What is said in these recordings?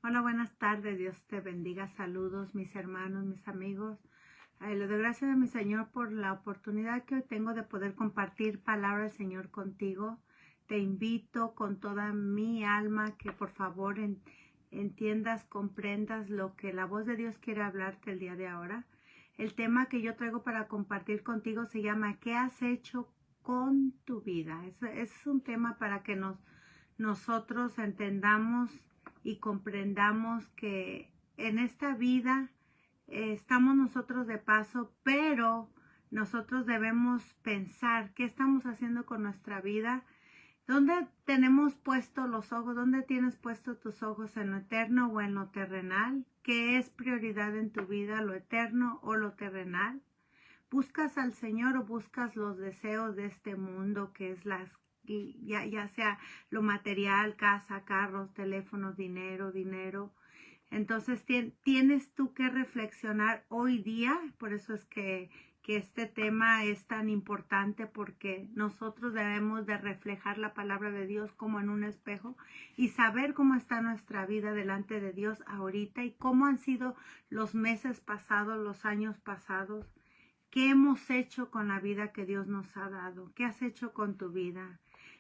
Hola, buenas tardes. Dios te bendiga. Saludos, mis hermanos, mis amigos. Le doy gracias a mi Señor por la oportunidad que hoy tengo de poder compartir palabra del Señor contigo. Te invito con toda mi alma que por favor entiendas, comprendas lo que la voz de Dios quiere hablarte el día de ahora. El tema que yo traigo para compartir contigo se llama ¿qué has hecho con tu vida? Es un tema para que nosotros entendamos y comprendamos que en esta vida estamos nosotros de paso, pero nosotros debemos pensar qué estamos haciendo con nuestra vida. ¿Dónde tenemos puestos los ojos? ¿Dónde tienes puestos tus ojos? ¿En lo eterno o en lo terrenal? ¿Qué es prioridad en tu vida, lo eterno o lo terrenal? ¿Buscas al Señor o buscas los deseos de este mundo, que es ya sea lo material, casa, carros, teléfonos, dinero? Entonces tienes tú que reflexionar hoy día. Por eso es que este tema es tan importante, porque nosotros debemos de reflejar la palabra de Dios como en un espejo y saber cómo está nuestra vida delante de Dios ahorita y cómo han sido los meses pasados, los años pasados. ¿Qué hemos hecho con la vida que Dios nos ha dado? ¿Qué has hecho con tu vida?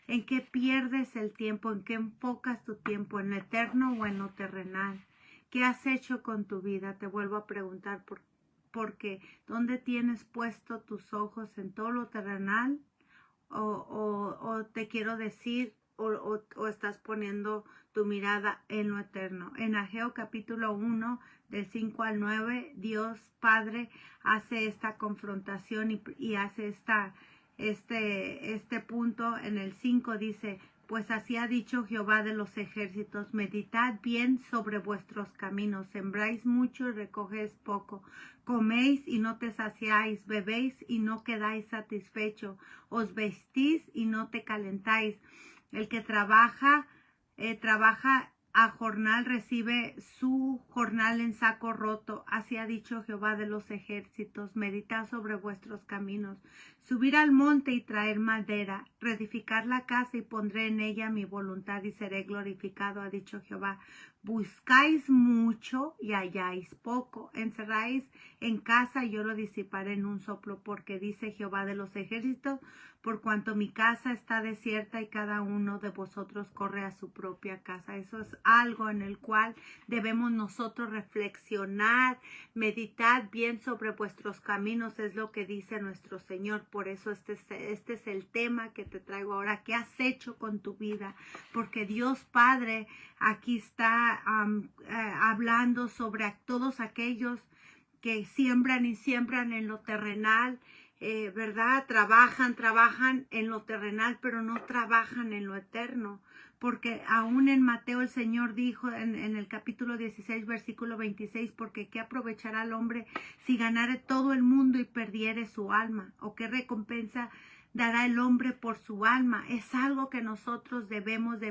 ¿En qué pierdes el tiempo? ¿En qué enfocas tu tiempo? ¿En lo eterno o en lo terrenal? ¿Qué has hecho con tu vida? Te vuelvo a preguntar porque ¿dónde tienes puesto tus ojos? ¿En todo lo terrenal? O te quiero decir, o estás poniendo tu mirada en lo eterno. En Ageo capítulo 1, del 5 al 9, Dios Padre hace esta confrontación y hace este punto. En el 5 dice: pues así ha dicho Jehová de los ejércitos, meditad bien sobre vuestros caminos, sembráis mucho y recogéis poco, coméis y no te saciáis, bebéis y no quedáis satisfecho, os vestís y no te calentáis. El que trabaja a jornal recibe su jornal en saco roto. Así ha dicho Jehová de los ejércitos, meditad sobre vuestros caminos, subir al monte y traer madera, reedificar la casa y pondré en ella mi voluntad y seré glorificado, ha dicho Jehová. Buscáis mucho y halláis poco, encerráis en casa y yo lo disiparé en un soplo, porque dice Jehová de los ejércitos, por cuanto mi casa está desierta y cada uno de vosotros corre a su propia casa. Eso es algo en el cual debemos nosotros reflexionar, meditar bien sobre vuestros caminos, es lo que dice nuestro Señor. Por eso este es el tema que te traigo ahora. ¿Qué has hecho con tu vida? Porque Dios Padre aquí está hablando sobre todos aquellos que siembran y siembran en lo terrenal, ¿verdad? Trabajan en lo terrenal, pero no trabajan en lo eterno. Porque aún en Mateo el Señor dijo en el capítulo 16, versículo 26, porque ¿qué aprovechará el hombre si ganare todo el mundo y perdiere su alma? ¿O qué recompensa dará el hombre por su alma? Es algo que nosotros debemos de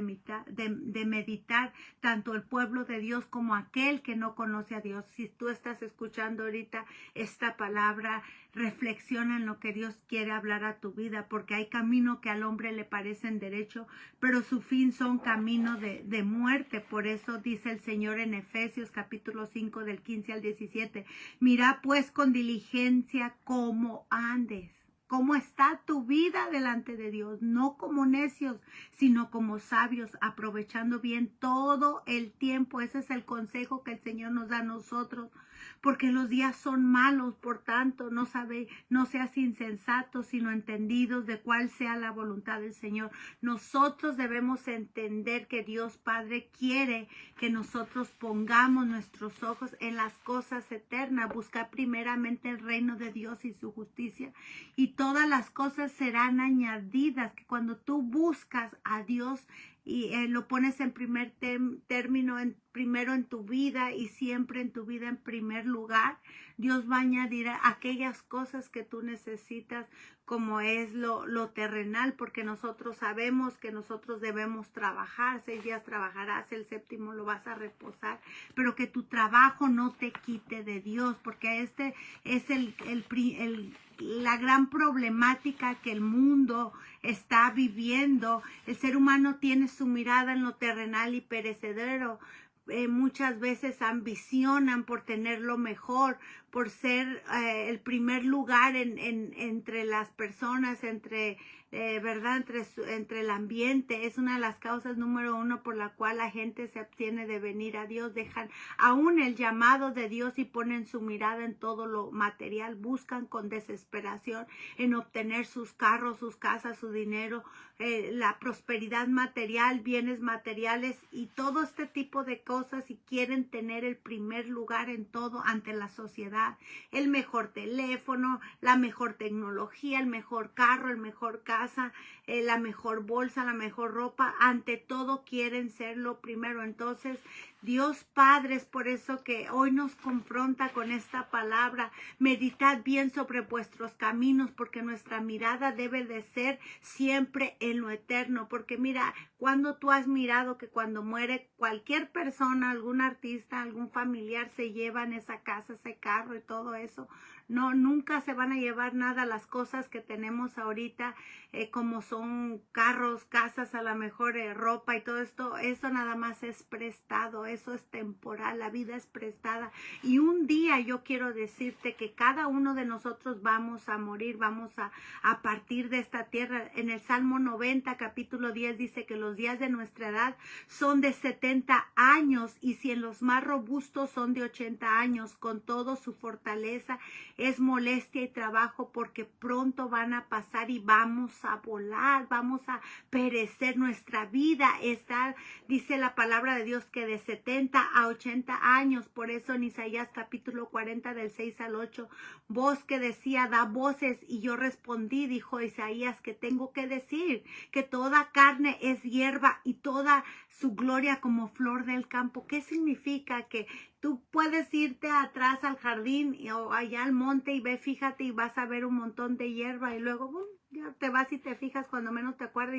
meditar, tanto el pueblo de Dios como aquel que no conoce a Dios. Si tú estás escuchando ahorita esta palabra, reflexiona en lo que Dios quiere hablar a tu vida, porque hay camino que al hombre le parecen derecho, pero su fin son caminos de muerte. Por eso dice el Señor en Efesios capítulo 5 del 15 al 17, mira pues con diligencia cómo andes. ¿Cómo está tu vida delante de Dios? No como necios, sino como sabios, aprovechando bien todo el tiempo. Ese es el consejo que el Señor nos da a nosotros, porque los días son malos. Por tanto, no seas insensatos, sino entendidos de cuál sea la voluntad del Señor. Nosotros debemos entender que Dios Padre quiere que nosotros pongamos nuestros ojos en las cosas eternas, buscar primeramente el reino de Dios y su justicia, y todas las cosas serán añadidas. Que cuando tú buscas a Dios y lo pones en primer término, primero en tu vida y siempre en tu vida en primer lugar, Dios va a añadir aquellas cosas que tú necesitas, como es lo terrenal, porque nosotros sabemos que nosotros debemos trabajar. 6 días trabajarás, el séptimo lo vas a reposar, pero que tu trabajo no te quite de Dios, porque este es la gran problemática que el mundo está viviendo. El ser humano tiene su mirada en lo terrenal y perecedero, muchas veces ambicionan por tener lo mejor, por ser el primer lugar entre las personas, ¿verdad? Entre el ambiente. Es una de las causas número uno por la cual la gente se abstiene de venir a Dios. Dejan aún el llamado de Dios y ponen su mirada en todo lo material. Buscan con desesperación en obtener sus carros, sus casas, su dinero, la prosperidad material, bienes materiales y todo este tipo de cosas, y quieren tener el primer lugar en todo ante la sociedad. El mejor teléfono, la mejor tecnología, el mejor carro, el mejor casa, la mejor bolsa, la mejor ropa. Ante todo quieren ser lo primero. Entonces Dios Padre, es por eso que hoy nos confronta con esta palabra. Meditad bien sobre vuestros caminos, porque nuestra mirada debe de ser siempre en lo eterno. Porque mira, cuando tú has mirado que cuando muere cualquier persona, algún artista, algún familiar, se llevan esa casa, ese carro y todo eso. No, nunca se van a llevar nada. Las cosas que tenemos ahorita, como son carros, casas, a lo mejor ropa y todo esto, eso nada más es prestado, eso es temporal, la vida es prestada. Y un día yo quiero decirte que cada uno de nosotros vamos a morir, vamos a partir de esta tierra. En el Salmo 90, capítulo 10, dice que los días de nuestra edad son de 70 años, y si en los más robustos son de 80 años, con todo su fortaleza es molestia y trabajo, porque pronto van a pasar y vamos a volar, vamos a perecer. Nuestra vida está, dice la palabra de Dios, que de 70 a 80 años. Por eso en Isaías capítulo 40 del 6 al 8, voz que decía, da voces, y yo respondí, dijo Isaías, que tengo que decir que toda carne es hierba y toda su gloria como flor del campo. ¿Qué significa? Que tú puedes irte atrás al jardín o allá al monte y fíjate, y vas a ver un montón de hierba, y luego ya te vas y te fijas, cuando menos te acuerdas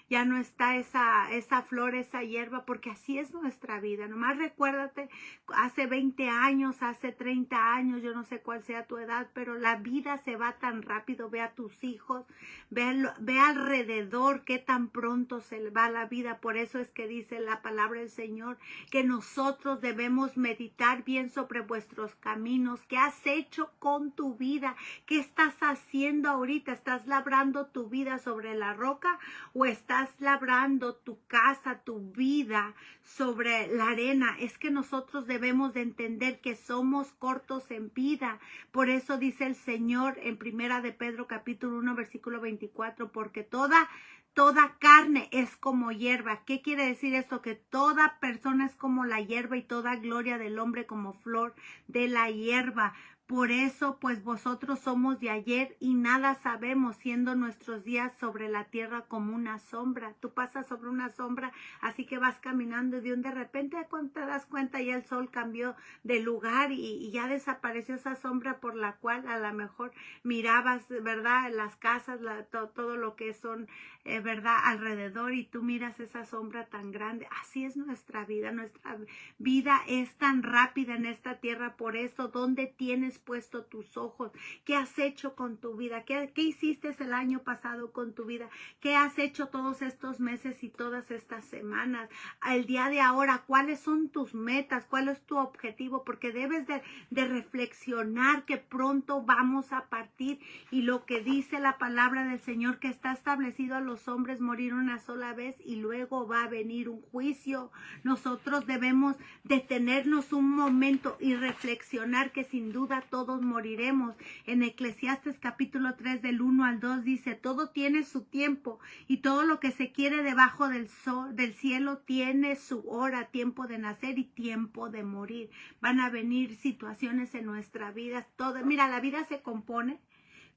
ya no está esa flor, esa hierba, porque así es nuestra vida. Nomás recuérdate, hace 20 años, hace 30 años, yo no sé cuál sea tu edad, pero la vida se va tan rápido. Ve a tus hijos, ve alrededor qué tan pronto se va la vida. Por eso es que dice la palabra del Señor que nosotros debemos meditar bien sobre vuestros caminos. ¿Qué has hecho con tu vida? ¿Qué estás haciendo ahorita? ¿Estás labrando tu vida sobre la roca o estás labrando tu casa, tu vida sobre la arena? Es que nosotros debemos de entender que somos cortos en vida. Por eso dice el Señor en Primera de Pedro capítulo 1 versículo 24, porque toda carne es como hierba. ¿Qué quiere decir esto? Que toda persona es como la hierba, y toda gloria del hombre como flor de la hierba. Por eso, pues vosotros somos de ayer y nada sabemos, siendo nuestros días sobre la tierra como una sombra. Tú pasas sobre una sombra, así que vas caminando, y de repente cuando te das cuenta ya el sol cambió de lugar y ya desapareció esa sombra por la cual a lo mejor mirabas, ¿verdad? Las casas, todo lo que son, ¿verdad? Alrededor, y tú miras esa sombra tan grande. Así es nuestra vida es tan rápida en esta tierra. Por eso, ¿dónde tienes puesto tus ojos? ¿Qué has hecho con tu vida? ¿Qué hiciste el año pasado con tu vida? ¿Qué has hecho todos estos meses y todas estas semanas? Al día de ahora, ¿cuáles son tus metas? ¿Cuál es tu objetivo? Porque debes de reflexionar que pronto vamos a partir, y lo que dice la palabra del Señor, que está establecido a los hombres morir una sola vez y luego va a venir un juicio. Nosotros debemos detenernos un momento y reflexionar que sin duda todos moriremos. En Eclesiastes capítulo 3 del 1 al 2 dice, todo tiene su tiempo, y todo lo que se quiere debajo del cielo tiene su hora, tiempo de nacer y tiempo de morir. Van a venir situaciones en nuestra vida. Mira, la vida se compone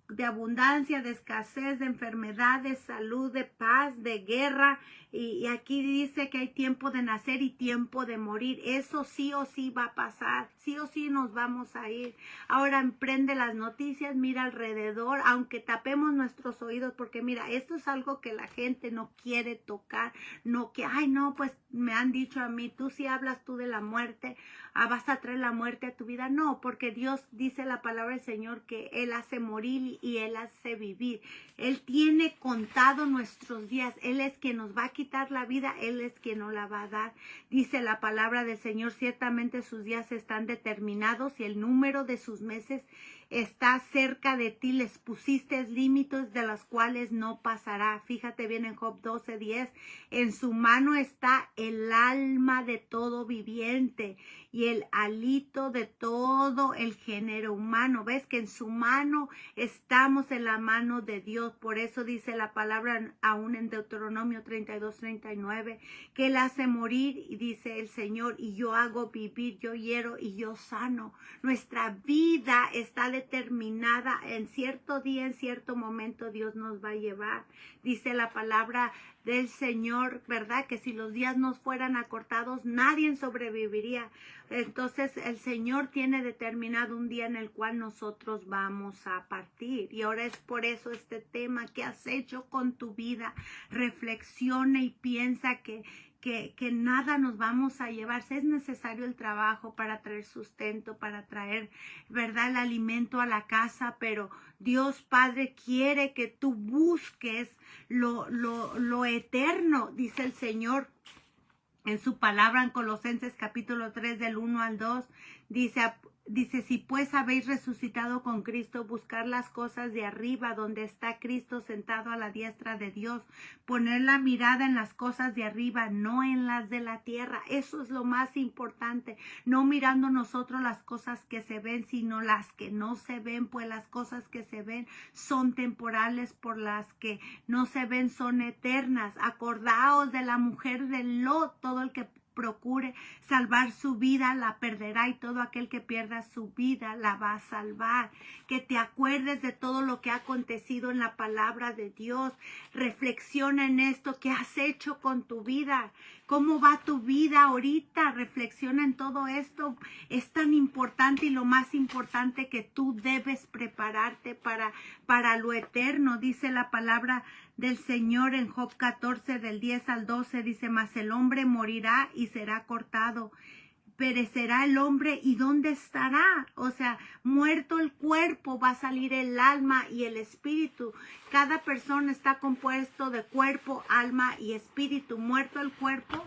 de abundancia, de escasez, de enfermedad, de salud, de paz, de guerra. Y aquí dice que hay tiempo de nacer y tiempo de morir. Eso sí o sí va a pasar. Sí o sí nos vamos a ir. Ahora emprende las noticias, mira alrededor, aunque tapemos nuestros oídos, porque mira, esto es algo que la gente no quiere tocar. No, ay no, pues me han dicho a mí, tú sí hablas tú de la muerte, vas a traer la muerte a tu vida. No, porque Dios dice la palabra del Señor que Él hace morir y Él hace vivir. Él tiene contado nuestros días. Él es quien nos va a quitar la vida. Él es quien nos la va a dar. Dice la palabra del Señor, ciertamente sus días están determinados y el número de sus meses está cerca de ti. Les pusiste límites de los cuales no pasará. Fíjate bien en Job 12:10. En su mano está el alma de todo viviente y el hálito de todo el género humano. ¿Ves que en su mano estamos, en la mano de Dios? Por eso dice la palabra aún en Deuteronomio 32:39, que Él hace morir, y dice el Señor, y yo hago vivir, yo hiero y yo sano. Nuestra vida está determinada. En cierto día, en cierto momento, Dios nos va a llevar. Dice la palabra del Señor, ¿verdad? Que si los días nos fueran acortados, nadie sobreviviría. Entonces el Señor tiene determinado un día en el cual nosotros vamos a partir. Y ahora es por eso este tema: ¿qué has hecho con tu vida? Reflexiona y piensa que nada nos vamos a llevar. Si es necesario el trabajo para traer sustento, para traer, ¿verdad?, el alimento a la casa, pero Dios Padre quiere que tú busques lo eterno. Dice el Señor en su palabra en Colosenses capítulo 3 del 1 al 2, dice, si pues habéis resucitado con Cristo, buscar las cosas de arriba, donde está Cristo sentado a la diestra de Dios. Poner la mirada en las cosas de arriba, no en las de la tierra. Eso es lo más importante. No mirando nosotros las cosas que se ven, sino las que no se ven, pues las cosas que se ven son temporales, por las que no se ven son eternas. Acordaos de la mujer de Lot. Todo el que procure salvar su vida la perderá, y todo aquel que pierda su vida la va a salvar. Que te acuerdes de todo lo que ha acontecido en la palabra de Dios. Reflexiona en esto. ¿Qué has hecho con tu vida? ¿Cómo va tu vida ahorita? Reflexiona en todo esto. Es tan importante, y lo más importante, que tú debes prepararte para lo eterno. Dice la palabra del Señor en Job 14 del 10 al 12, dice, mas el hombre morirá y será cortado. Perecerá el hombre, ¿y dónde estará? O sea, muerto el cuerpo, va a salir el alma y el espíritu. Cada persona está compuesto de cuerpo, alma y espíritu. Muerto el cuerpo,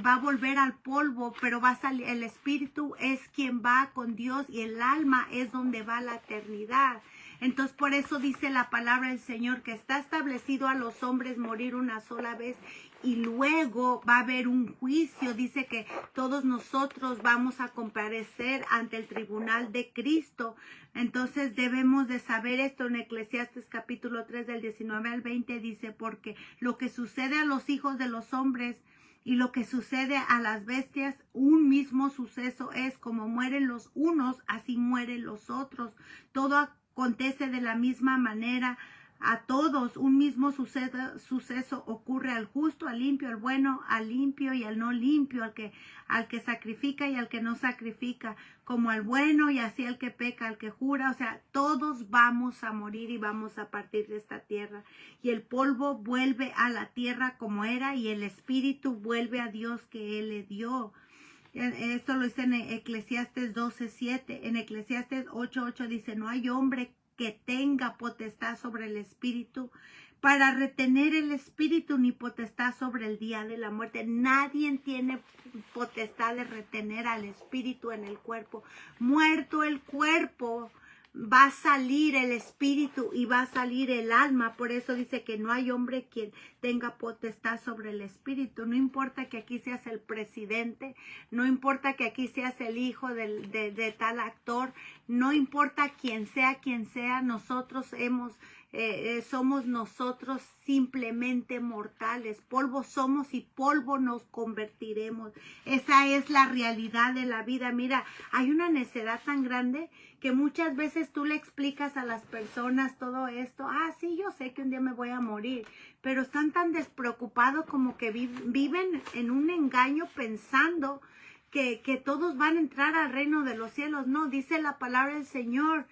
va a volver al polvo, pero va a salir, el espíritu es quien va con Dios, y el alma es donde va la eternidad. Entonces, por eso dice la palabra del Señor que está establecido a los hombres morir una sola vez, y luego va a haber un juicio. Dice que todos nosotros vamos a comparecer ante el tribunal de Cristo. Entonces debemos de saber esto. En Eclesiastes capítulo 3 del 19 al 20 dice, porque lo que sucede a los hijos de los hombres y lo que sucede a las bestias, un mismo suceso es. Como mueren los unos, así mueren los otros. Todo acontece de la misma manera a todos. Un mismo suceso ocurre al justo, al limpio, al bueno, al limpio y al no limpio, al que sacrifica y al que no sacrifica, como al bueno y así al que peca, al que jura. O sea, todos vamos a morir y vamos a partir de esta tierra. Y el polvo vuelve a la tierra como era, y el espíritu vuelve a Dios que Él le dio. Esto lo dice en Eclesiastes 12:7. En Eclesiastes 8:8 dice, no hay hombre que tenga potestad sobre el espíritu para retener el espíritu, ni potestad sobre el día de la muerte. Nadie tiene potestad de retener al espíritu en el cuerpo. Muerto el cuerpo, va a salir el espíritu y va a salir el alma. Por eso dice que no hay hombre quien tenga potestad sobre el espíritu. No importa que aquí seas el presidente, no importa que aquí seas el hijo de tal actor, no importa quién sea, nosotros somos nosotros simplemente mortales. Polvo somos y polvo nos convertiremos. Esa es la realidad de la vida. Mira, hay una necedad tan grande que muchas veces tú le explicas a las personas todo esto. Ah, sí, yo sé que un día me voy a morir, pero están tan despreocupados como que viven en un engaño pensando que todos van a entrar al reino de los cielos. No, dice la palabra del Señor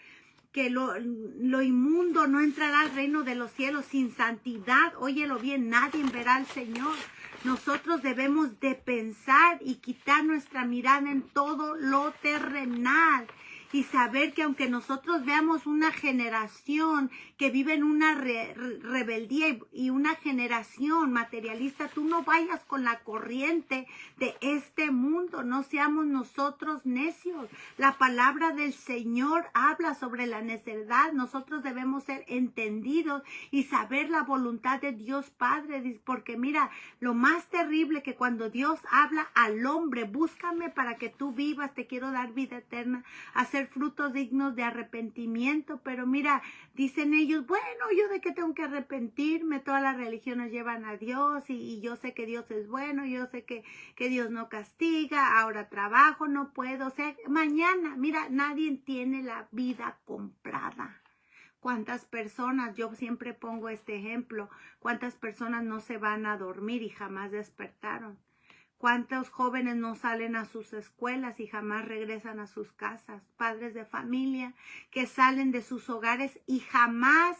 que lo inmundo no entrará al reino de los cielos. Sin santidad, óyelo bien, nadie verá al Señor. Nosotros debemos de pensar y quitar nuestra mirada en todo lo terrenal y saber que aunque nosotros veamos una generación que vive en una rebeldía y una generación materialista, tú no vayas con la corriente de este mundo, no seamos nosotros necios. La palabra del Señor habla sobre la necedad. Nosotros debemos ser entendidos y saber la voluntad de Dios Padre, porque mira, lo más terrible que cuando Dios habla al hombre, búscame para que tú vivas, te quiero dar vida eterna, hacer frutos dignos de arrepentimiento, pero mira, dicen ellos, bueno, ¿yo de qué tengo que arrepentirme? Todas las religiones llevan a Dios y yo sé que Dios es bueno, yo sé que Dios no castiga, ahora trabajo, no puedo, o sea, mañana, mira, nadie tiene la vida comprada. ¿Cuántas personas, yo siempre pongo este ejemplo, cuántas personas no se van a dormir y jamás despertaron? ¿Cuántos jóvenes no salen a sus escuelas y jamás regresan a sus casas? Padres de familia que salen de sus hogares y jamás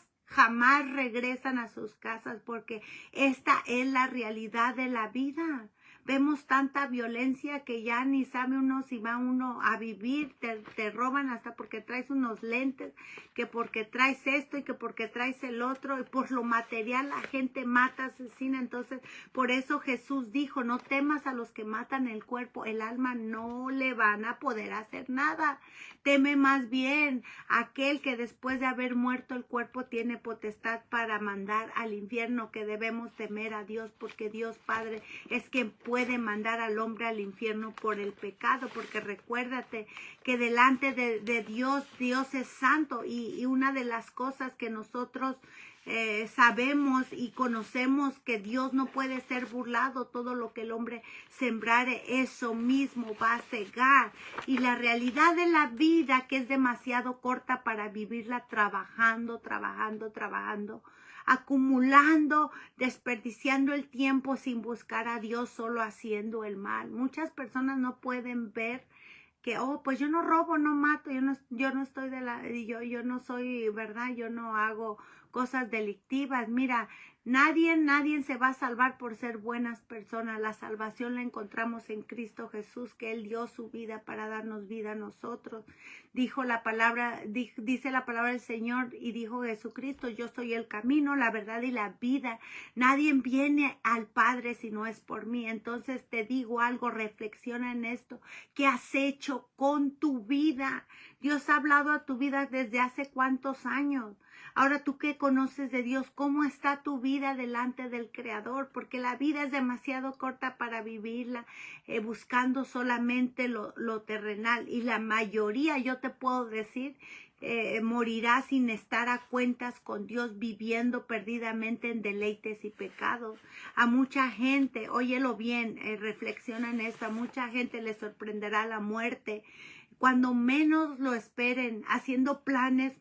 regresan a sus casas, porque esta es la realidad de la vida. Vemos tanta violencia que ya ni sabe uno si va uno a vivir, te roban hasta porque traes unos lentes, que porque traes esto y que porque traes el otro, y por lo material la gente mata, asesina. Entonces, por eso Jesús dijo, no temas a los que matan el cuerpo, el alma no le van a poder hacer nada. Teme más bien aquel que después de haber muerto el cuerpo tiene potestad para mandar al infierno, que debemos temer a Dios, porque Dios Padre es quien puede mandar al hombre al infierno por el pecado, porque recuérdate que delante de Dios, Dios es santo, y una de las cosas que nosotros sabemos y conocemos, que Dios no puede ser burlado. Todo lo que el hombre sembrare, eso mismo va a cegar. Y la realidad de la vida, que es demasiado corta para vivirla trabajando, acumulando, desperdiciando el tiempo sin buscar a Dios, solo haciendo el mal. Muchas personas no pueden ver que, oh, pues yo no robo, no mato, yo no estoy yo no soy, ¿verdad? Yo no hago cosas delictivas. Mira, nadie se va a salvar por ser buenas personas. La salvación la encontramos en Cristo Jesús, que Él dio su vida para darnos vida a nosotros. Dice la palabra del Señor, y dijo Jesucristo, yo soy el camino, la verdad y la vida. Nadie viene al Padre si no es por mí. Entonces te digo algo, reflexiona en esto. ¿Qué has hecho con tu vida? Dios ha hablado a tu vida desde hace cuántos años. Ahora, tú que conoces de Dios, ¿cómo está tu vida delante del Creador? Porque la vida es demasiado corta para vivirla buscando solamente lo terrenal. Y la mayoría, yo te puedo decir, morirá sin estar a cuentas con Dios, viviendo perdidamente en deleites y pecados. A mucha gente, óyelo bien, reflexiona en esto, a mucha gente le sorprenderá la muerte cuando menos lo esperen, haciendo planes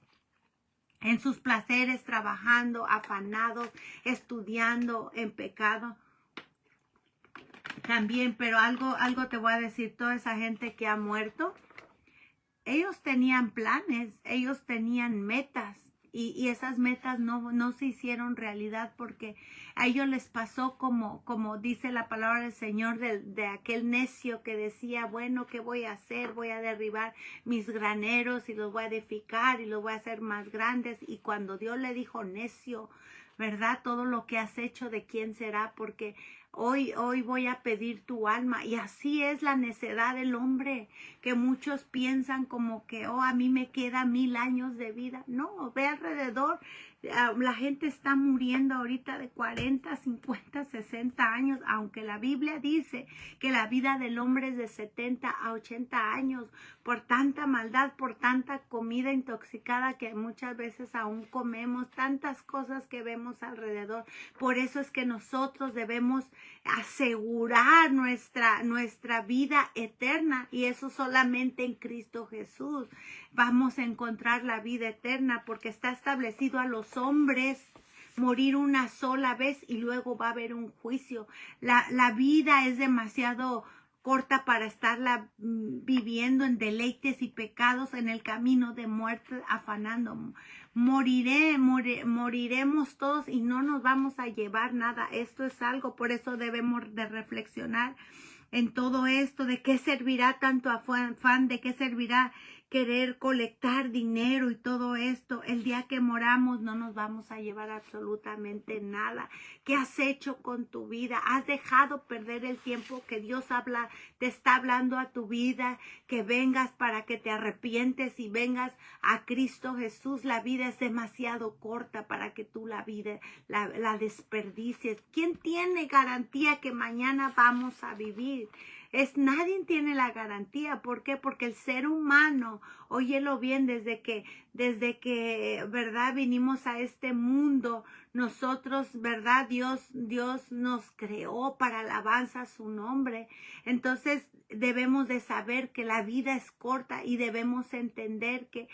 en sus placeres, trabajando, afanados, estudiando en pecado. También, pero algo te voy a decir, toda esa gente que ha muerto, ellos tenían planes, ellos tenían metas, y esas metas no se hicieron realidad, porque a ellos les pasó como dice la palabra del Señor, de aquel necio que decía, bueno, ¿qué voy a hacer? Voy a derribar mis graneros y los voy a edificar y los voy a hacer más grandes. Y cuando Dios le dijo, necio, ¿verdad? Todo lo que has hecho, ¿de quién será? Porque hoy voy a pedir tu alma. Y así es la necedad del hombre, que muchos piensan como que, oh, a mí me queda 1000 años de vida. No, ve alrededor. La gente está muriendo ahorita de 40, 50, 60 años, aunque la Biblia dice que la vida del hombre es de 70 a 80 años, por tanta maldad, por tanta comida intoxicada que muchas veces aún comemos, tantas cosas que vemos alrededor. Por eso es que nosotros debemos asegurar nuestra vida eterna, y eso solamente en Cristo Jesús vamos a encontrar la vida eterna, porque está establecido a los hombres morir una sola vez y luego va a haber un juicio. La vida es demasiado corta para estarla viviendo en deleites y pecados, en el camino de muerte, afanando. Moriremos todos y no nos vamos a llevar nada. Esto es algo, por eso debemos de reflexionar en todo esto. ¿De qué servirá tanto afán? ¿De qué servirá querer colectar dinero y todo esto. El día que moramos no nos vamos a llevar absolutamente nada. ¿Qué has hecho con tu vida? ¿Has dejado perder el tiempo que Dios te está hablando a tu vida? Que vengas para que te arrepientes y vengas a Cristo Jesús. La vida es demasiado corta para que tú la desperdicies. ¿Quién tiene garantía que mañana vamos a vivir? Nadie tiene la garantía. ¿Por qué? Porque el ser humano, óyelo bien, desde que, ¿verdad? Vinimos a este mundo, nosotros, ¿verdad? Dios nos creó para alabanza a su nombre. Entonces debemos de saber que la vida es corta y debemos entender que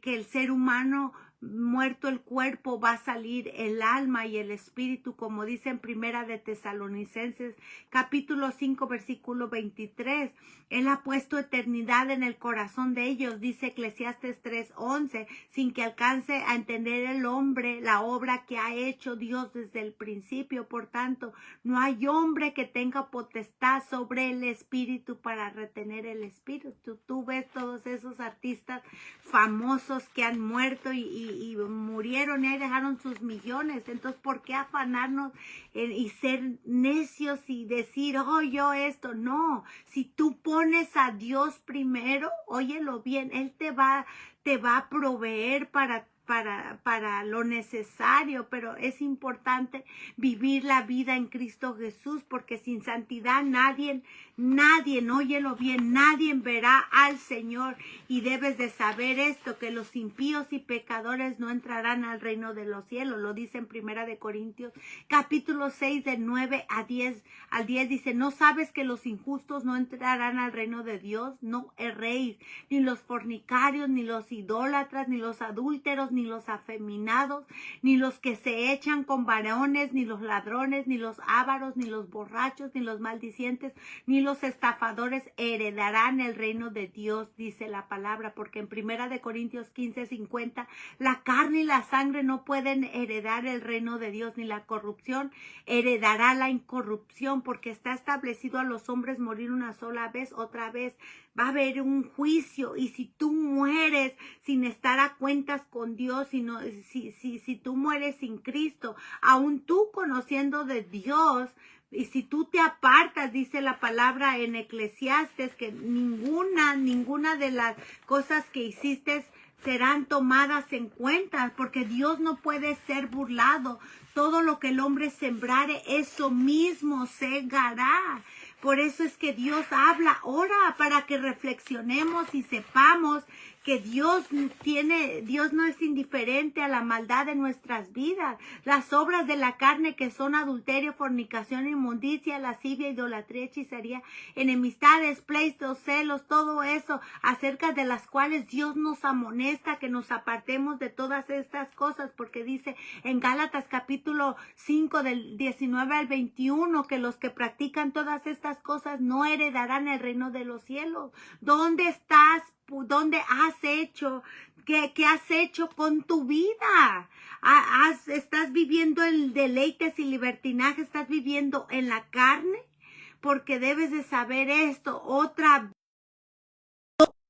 el ser humano, muerto el cuerpo, va a salir el alma y el espíritu, como dice en Primera de Tesalonicenses, capítulo 5, versículo 23. Él ha puesto eternidad en el corazón de ellos, dice Eclesiastes 3:11, sin que alcance a entender el hombre la obra que ha hecho Dios desde el principio. Por tanto, no hay hombre que tenga potestad sobre el espíritu para retener el espíritu. Tú ves todos esos artistas famosos que han muerto y murieron y ahí dejaron sus millones. Entonces, ¿por qué afanarnos y ser necios y decir, oh, yo esto? No, si tú pones a Dios primero, óyelo bien, Él te va a proveer para lo necesario, pero es importante vivir la vida en Cristo Jesús, porque sin santidad nadie, óyelo bien, nadie verá al Señor. Y debes de saber esto, que los impíos y pecadores no entrarán al reino de los cielos. Lo dice en Primera de Corintios, capítulo 6, del 9 al 10, dice, ¿no sabes que los injustos no entrarán al reino de Dios? No erréis, ni los fornicarios, ni los idólatras, ni los adúlteros, ni los afeminados, ni los que se echan con varones, ni los ladrones, ni los ávaros, ni los borrachos, ni los maldicientes, ni los estafadores heredarán el reino de Dios, dice la palabra. Porque en Primera de Corintios 15:50, la carne y la sangre no pueden heredar el reino de Dios, ni la corrupción heredará la incorrupción, porque está establecido a los hombres morir una sola vez, otra vez va a haber un juicio. Y si tú mueres sin estar a cuentas con Dios, si tú mueres sin Cristo, aún tú conociendo de Dios, y si tú te apartas, dice la palabra en Eclesiastes, que ninguna de las cosas que hiciste serán tomadas en cuenta, porque Dios no puede ser burlado. Todo lo que el hombre sembrare, eso mismo segará. Por eso es que Dios habla ahora, para que reflexionemos y sepamos que Dios no es indiferente a la maldad de nuestras vidas. Las obras de la carne, que son adulterio, fornicación, inmundicia, lascivia, idolatría, hechicería, enemistades, pleitos, celos, todo eso, acerca de las cuales Dios nos amonesta que nos apartemos de todas estas cosas, porque dice en Gálatas capítulo 5 del 19 al 21 que los que practican todas estas cosas no heredarán el reino de los cielos. ¿Dónde estás? ¿Dónde has hecho? ¿Qué has hecho con tu vida? ¿Estás viviendo en deleites y libertinaje? ¿Estás viviendo en la carne? Porque debes de saber esto. Otra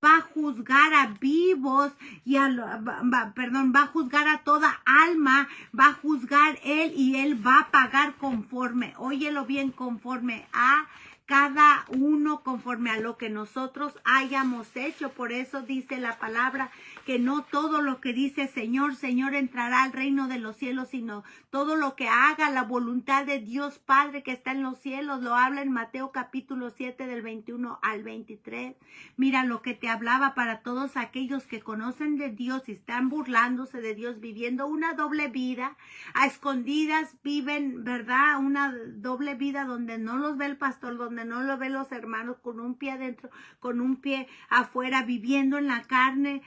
va a juzgar a vivos y va a juzgar a toda alma, va a juzgar Él y Él va a pagar conforme, óyelo bien, conforme a cada uno, conforme a lo que nosotros hayamos hecho. Por eso dice la palabra que no todo lo que dice Señor, Señor entrará al reino de los cielos, sino todo lo que haga la voluntad de Dios Padre que está en los cielos. Lo habla en Mateo capítulo 7 del 21 al 23. Mira lo que te hablaba para todos aquellos que conocen de Dios y están burlándose de Dios, viviendo una doble vida, a escondidas viven, ¿verdad? Una doble vida donde no los ve el pastor, donde no lo ven los hermanos, con un pie adentro, con un pie afuera, viviendo en la carne,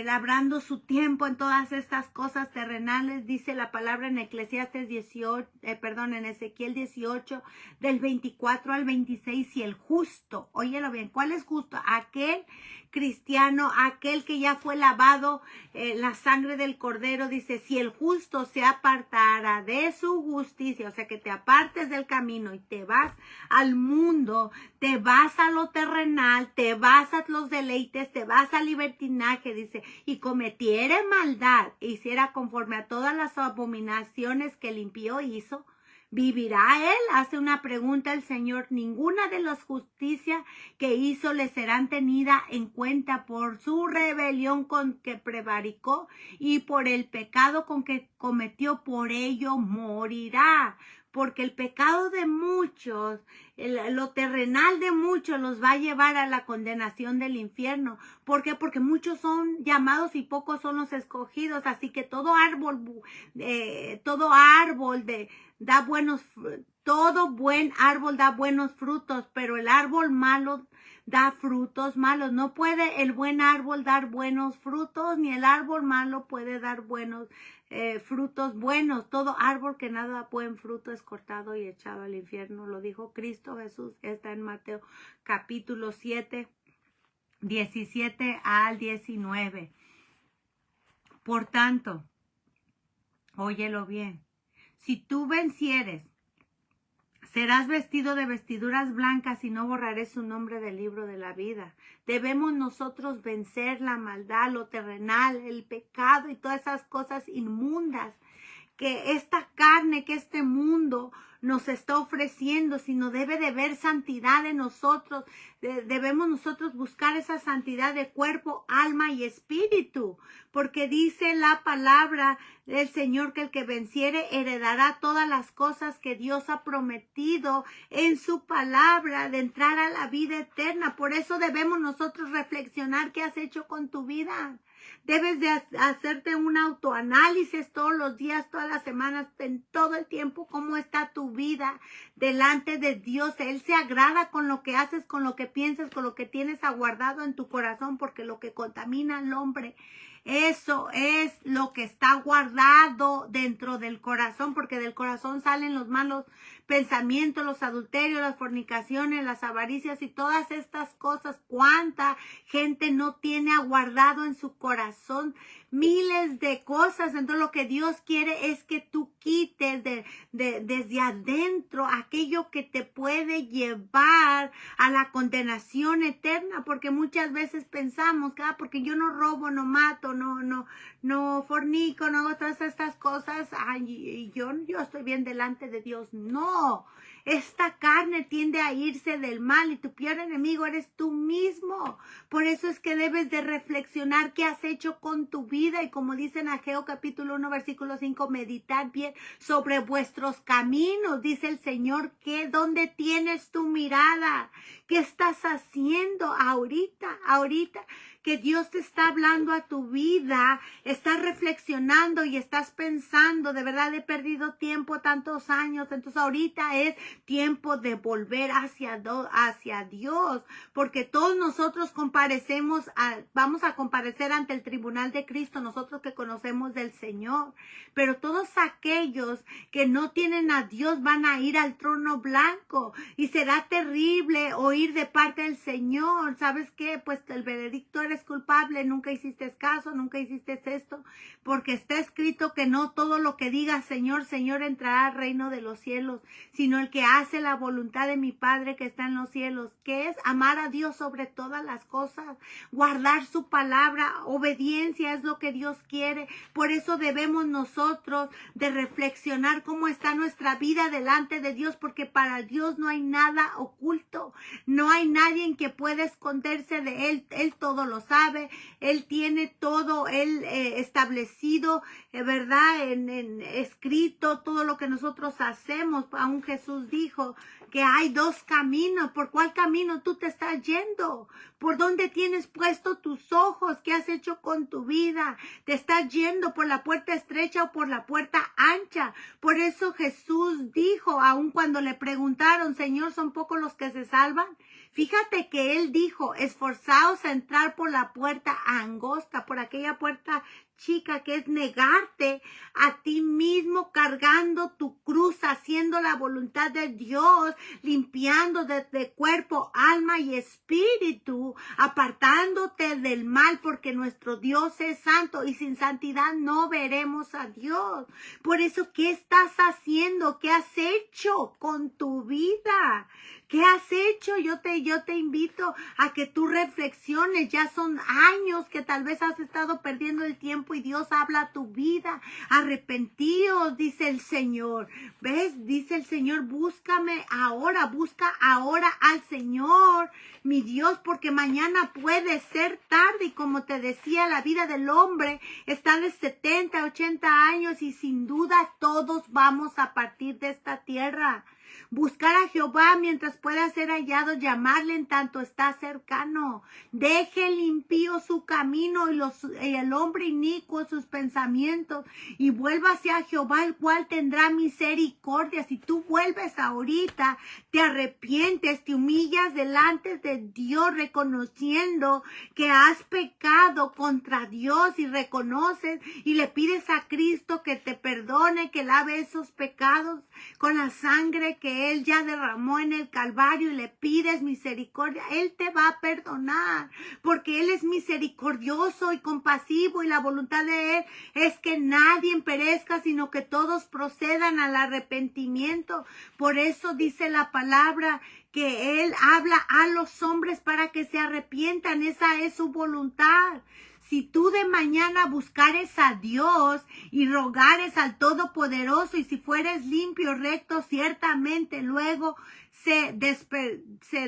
labrando su tiempo en todas estas cosas terrenales. Dice la palabra en Eclesiastes 18, en Ezequiel 18, del 24 al 26, y el justo, óyelo bien, ¿cuál es justo? Aquel cristiano, aquel que ya fue lavado la sangre del cordero. Dice, si el justo se apartara de su justicia, o sea que te apartes del camino y te vas al mundo, te vas a lo terrenal, te vas a los deleites, te vas al libertinaje, dice, y cometiere maldad, hiciera conforme a todas las abominaciones que el impío hizo, ¿vivirá él? Hace una pregunta el Señor. Ninguna de las justicias que hizo le serán tenida en cuenta por su rebelión con que prevaricó y por el pecado con que cometió, por ello morirá. Porque el pecado de muchos, lo terrenal de muchos los va a llevar a la condenación del infierno. ¿Por qué? Porque muchos son llamados y pocos son los escogidos. Así que todo árbol todo buen árbol da buenos frutos, pero el árbol malo da frutos malos. No puede el buen árbol dar buenos frutos, ni el árbol malo puede dar buenos frutos buenos. Todo árbol que no da buen fruto es cortado y echado al infierno. Lo dijo Cristo Jesús. Está en Mateo capítulo 7, 17 al 19. Por tanto, óyelo bien. Si tú vencieres, serás vestido de vestiduras blancas y no borraré su nombre del libro de la vida. Debemos nosotros vencer la maldad, lo terrenal, el pecado y todas esas cosas inmundas que esta carne, que este mundo nos está ofreciendo, sino debe de haber santidad en nosotros. Debemos nosotros buscar esa santidad de cuerpo, alma y espíritu, porque dice la palabra del Señor que el que venciere heredará todas las cosas que Dios ha prometido en su palabra, de entrar a la vida eterna. Por eso debemos nosotros reflexionar qué has hecho con tu vida. Debes de hacerte un autoanálisis todos los días, todas las semanas, en todo el tiempo, cómo está tu vida delante de Dios. Él se agrada con lo que haces, con lo que piensas, con lo que tienes aguardado en tu corazón, porque lo que contamina al hombre, eso es lo que está guardado dentro del corazón, porque del corazón salen los malos pensamientos, los adulterios, las fornicaciones, las avaricias y todas estas cosas. ¿Cuánta gente no tiene aguardado en su corazón miles de cosas? Entonces lo que Dios quiere es que tú quites desde adentro aquello que te puede llevar a la condenación eterna, porque muchas veces pensamos que porque yo no robo, no mato, no fornico, no hago todas estas cosas, y yo estoy bien delante de Dios. No, esta carne tiende a irse del mal y tu peor enemigo eres tú mismo. Por eso es que debes de reflexionar qué has hecho con tu vida, y como dice en Ageo capítulo 1 versículo 5, meditad bien sobre vuestros caminos. Dice el Señor, que ¿dónde tienes tu mirada? ¿Qué estás haciendo ahorita? Que Dios te está hablando a tu vida, estás reflexionando y estás pensando, de verdad he perdido tiempo tantos años, entonces ahorita es tiempo de volver hacia Dios, porque todos nosotros vamos a comparecer ante el tribunal de Cristo, nosotros que conocemos del Señor, pero todos aquellos que no tienen a Dios van a ir al trono blanco, y será terrible oír de parte del Señor, ¿sabes qué? Pues el veredicto eres culpable, nunca hiciste caso, nunca hiciste esto, porque está escrito que no todo lo que diga Señor, Señor entrará al reino de los cielos, sino el que hace la voluntad de mi Padre que está en los cielos, que es amar a Dios sobre todas las cosas, guardar su palabra, obediencia es lo que Dios quiere. Por eso debemos nosotros de reflexionar cómo está nuestra vida delante de Dios, porque para Dios no hay nada oculto, no hay nadie en que pueda esconderse de Él. Él todo lo sabe, Él tiene todo, Él establecido, ¿verdad? En escrito todo lo que nosotros hacemos. Aún Jesús dijo que hay dos caminos. ¿Por cuál camino tú te estás yendo? ¿Por dónde tienes puesto tus ojos? ¿Qué has hecho con tu vida? ¿Te estás yendo por la puerta estrecha o por la puerta ancha? Por eso Jesús dijo, aun cuando le preguntaron, Señor, ¿son pocos los que se salvan? Fíjate que Él dijo, esforzaos a entrar por la puerta angosta, por aquella puerta chica que es negarte a ti mismo, cargando tu cruz, haciendo la voluntad de Dios, limpiando de cuerpo, alma y espíritu, apartándote del mal, porque nuestro Dios es santo y sin santidad no veremos a Dios. Por eso, ¿qué estás haciendo? ¿Qué has hecho con tu vida? ¿Qué has hecho? Yo te invito a que tú reflexiones. Ya son años que tal vez has estado perdiendo el tiempo y Dios habla a tu vida. Arrepentíos, dice el Señor. ¿Ves? Dice el Señor, búscame ahora, busca ahora al Señor, mi Dios, porque mañana puede ser tarde. Y como te decía, la vida del hombre está de 70, 80 años y sin duda todos vamos a partir de esta tierra. Buscar a Jehová mientras pueda ser hallado, llamarle en tanto está cercano. Deje el impío su camino y el hombre inicuo sus pensamientos, y vuelva hacia Jehová, el cual tendrá misericordia. Si tú vuelves ahorita, te arrepientes, te humillas delante de Dios, reconociendo que has pecado contra Dios, y reconoces y le pides a Cristo que te perdone, que lave esos pecados con la sangre que Él ya derramó en el Calvario, y le pides misericordia, Él te va a perdonar, porque Él es misericordioso y compasivo, y la voluntad de Él es que nadie perezca, sino que todos procedan al arrepentimiento. Por eso dice la palabra que Él habla a los hombres para que se arrepientan. Esa es su voluntad. Si tú de mañana buscares a Dios y rogares al Todopoderoso, y si fueres limpio, recto, ciertamente luego se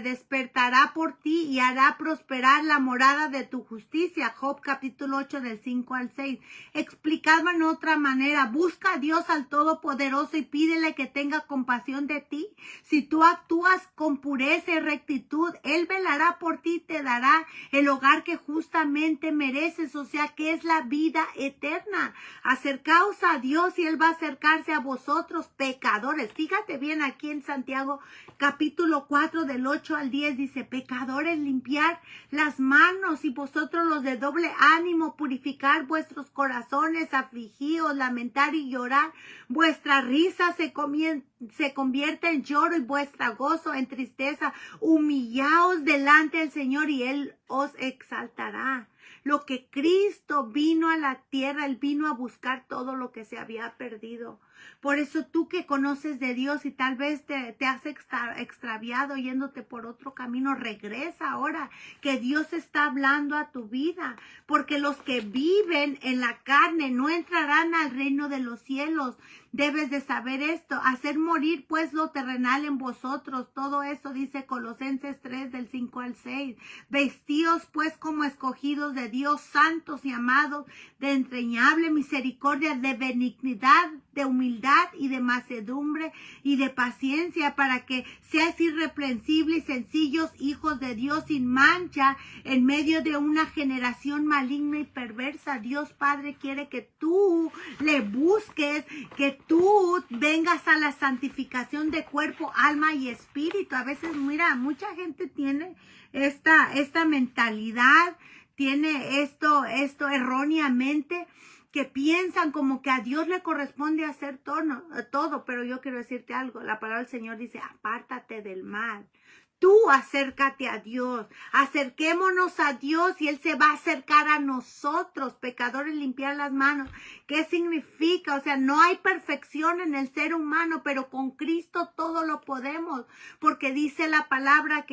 despertará por ti y hará prosperar la morada de tu justicia. Job capítulo 8 del 5 al 6. Explicado en otra manera, busca a Dios al Todopoderoso y pídele que tenga compasión de ti. Si tú actúas con pureza y rectitud, Él velará por ti y te dará el hogar que justamente mereces, o sea que es la vida eterna. Acercaos a Dios y Él va a acercarse a vosotros, pecadores. Fíjate bien aquí en Santiago capítulo 4 del 8 al 10 dice, pecadores, limpiar las manos, y vosotros los de doble ánimo, purificar vuestros corazones, afligíos, lamentar y llorar. Vuestra risa se convierte en lloro y vuestra gozo en tristeza. Humillaos delante del Señor y Él os exaltará. Lo que Cristo vino a la tierra, Él vino a buscar todo lo que se había perdido. Por eso tú que conoces de Dios y tal vez te has extraviado yéndote por otro camino, regresa ahora que Dios está hablando a tu vida. Porque los que viven en la carne no entrarán al reino de los cielos. Debes de saber esto, hacer morir pues lo terrenal en vosotros. Todo eso dice Colosenses 3 del 5 al 6. Vestíos pues como escogidos de Dios, santos y amados, de entrañable misericordia, de benignidad, de humildad y de mansedumbre y de paciencia, para que seas irreprensibles y sencillos, hijos de Dios sin mancha, en medio de una generación maligna y perversa. Dios Padre quiere que tú le busques, que tú vengas a la santificación de cuerpo, alma y espíritu. A veces, mira, mucha gente tiene esta mentalidad, tiene esto erróneamente, que piensan como que a Dios le corresponde hacer todo, pero yo quiero decirte algo. La palabra del Señor dice, apártate del mal. Tú acércate a Dios, acerquémonos a Dios y Él se va a acercar a nosotros, pecadores, limpiar las manos. ¿Qué significa? O sea, no hay perfección en el ser humano, pero con Cristo todo lo podemos, porque dice la palabra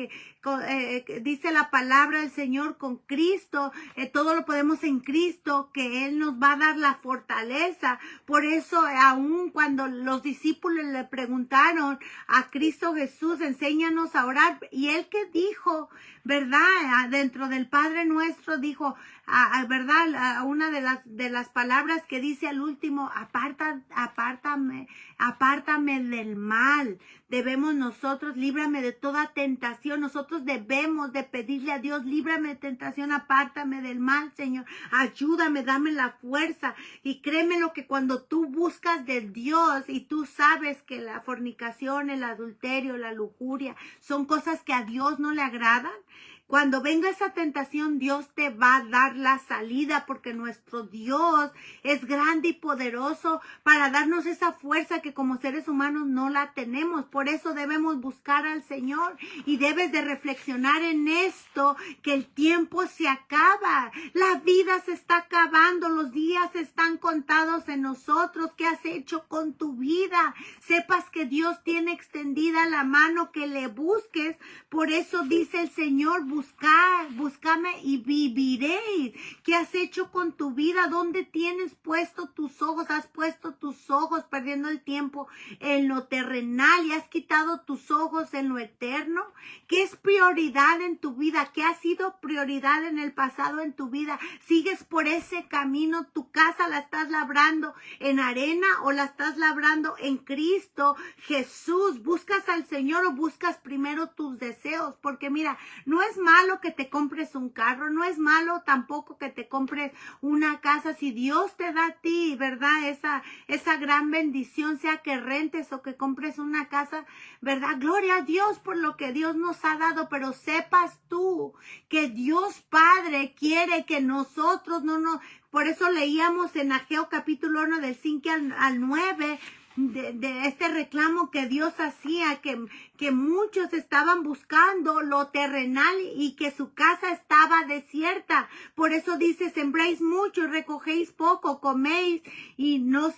dice la palabra del Señor, con Cristo, todo lo podemos en Cristo, que Él nos va a dar la fortaleza. Por eso, aún cuando los discípulos le preguntaron a Cristo Jesús, enséñanos a orar, y Él que dijo, ¿verdad? Dentro del Padre Nuestro dijo, ¿verdad? Una de las palabras que dice al último, apártame del mal. Debemos nosotros, líbrame de toda tentación. Nosotros debemos de pedirle a Dios, líbrame de tentación, apártame del mal, Señor. Ayúdame, dame la fuerza. Y créeme lo que cuando tú buscas de Dios y tú sabes que la fornicación, el adulterio, la lujuria son cosas cosas que a Dios no le agradan, cuando venga esa tentación, Dios te va a dar la salida, porque nuestro Dios es grande y poderoso para darnos esa fuerza que como seres humanos no la tenemos. Por eso debemos buscar al Señor y debes de reflexionar en esto, que el tiempo se acaba, la vida se está acabando, los días están contados en nosotros. ¿Qué has hecho con tu vida? Sepas que Dios tiene extendida la mano, que le busques. Por eso dice el Señor, búscame y viviréis. ¿Qué has hecho con tu vida? ¿Dónde tienes puesto tus ojos? ¿Has puesto tus ojos perdiendo el tiempo en lo terrenal y has quitado tus ojos en lo eterno? ¿Qué es prioridad en tu vida? ¿Qué ha sido prioridad en el pasado en tu vida? ¿Sigues por ese camino? ¿Tu casa la estás labrando en arena o la estás labrando en Cristo Jesús? ¿Buscas al Señor o buscas primero tus deseos? Porque mira, no es malo que te compres un carro, no es malo tampoco que te compres una casa. Si Dios te da a ti, ¿verdad? Esa gran bendición, sea que rentes o que compres una casa, ¿verdad? Gloria a Dios por lo que Dios nos ha dado, pero sepas tú que Dios Padre quiere que nosotros por eso leíamos en Ageo capítulo 1 del 5 al 9, de este reclamo que Dios hacía, que muchos estaban buscando lo terrenal y que su casa estaba desierta. Por eso dice, sembráis mucho y recogéis poco, coméis y no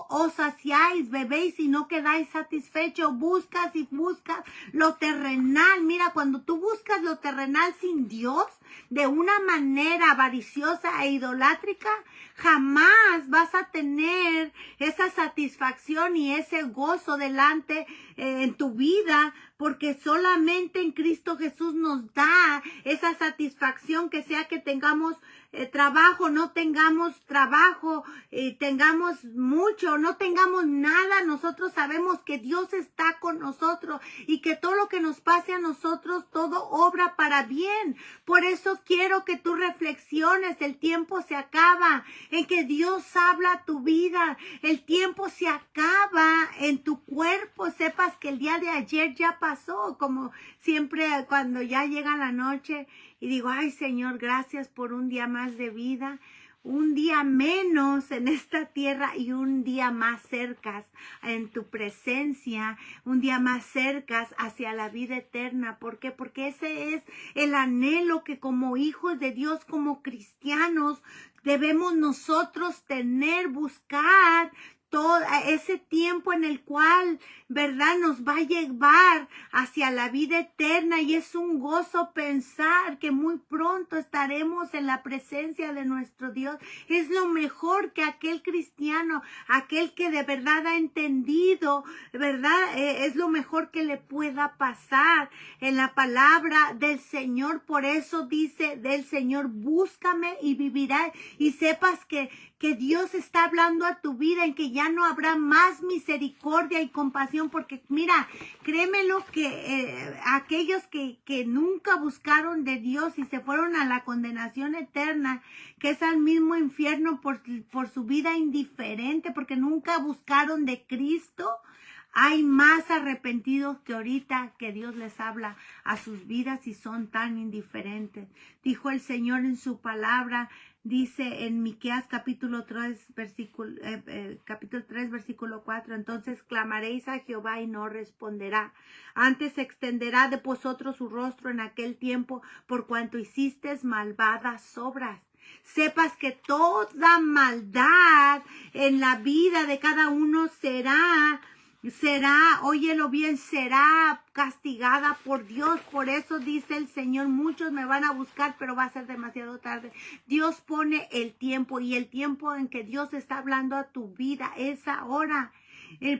os saciáis, bebéis y no quedáis satisfechos, buscas y buscas lo terrenal. Mira, cuando tú buscas lo terrenal sin Dios, de una manera avariciosa e idolátrica, jamás vas a tener esa satisfacción y ese gozo delante en tu vida, porque solamente en Cristo Jesús nos da esa satisfacción, que sea que tengamos trabajo, no tengamos trabajo, tengamos mucho, no tengamos nada. Nosotros sabemos que Dios está con nosotros y que todo lo que nos pase a nosotros, todo obra para bien. Por eso quiero que tú reflexiones, el tiempo se acaba, en que Dios habla a tu vida, el tiempo se acaba en tu cuerpo. Sepas que el día de ayer ya pasó, como siempre cuando ya llega la noche y digo, ay Señor, gracias por un día más de vida, un día menos en esta tierra y un día más cerca en tu presencia, un día más cerca hacia la vida eterna. ¿Por qué? Porque ese es el anhelo que como hijos de Dios, como cristianos, debemos nosotros tener, buscar todo ese tiempo en el cual, ¿verdad?, nos va a llevar hacia la vida eterna. Y es un gozo pensar que muy pronto estaremos en la presencia de nuestro Dios. Es lo mejor que aquel cristiano, aquel que de verdad ha entendido, ¿verdad? Es lo mejor que le pueda pasar en la palabra del Señor. Por eso dice del Señor, búscame y vivirás. Y sepas que Dios está hablando a tu vida, en que ya no habrá más misericordia y compasión, porque mira, créemelo que aquellos que nunca buscaron de Dios y se fueron a la condenación eterna, que es al mismo infierno por su vida indiferente, porque nunca buscaron de Cristo, hay más arrepentidos que ahorita que Dios les habla a sus vidas y son tan indiferentes. Dijo el Señor en su palabra, dice en Miqueas capítulo 3, versículo 4, entonces clamaréis a Jehová y no responderá. Antes extenderá de vosotros su rostro en aquel tiempo, por cuanto hicisteis malvadas obras. Sepas que toda maldad en la vida de cada uno será, óyelo bien, será castigada por Dios. Por eso dice el Señor, muchos me van a buscar, pero va a ser demasiado tarde. Dios pone el tiempo, y el tiempo en que Dios está hablando a tu vida es ahora.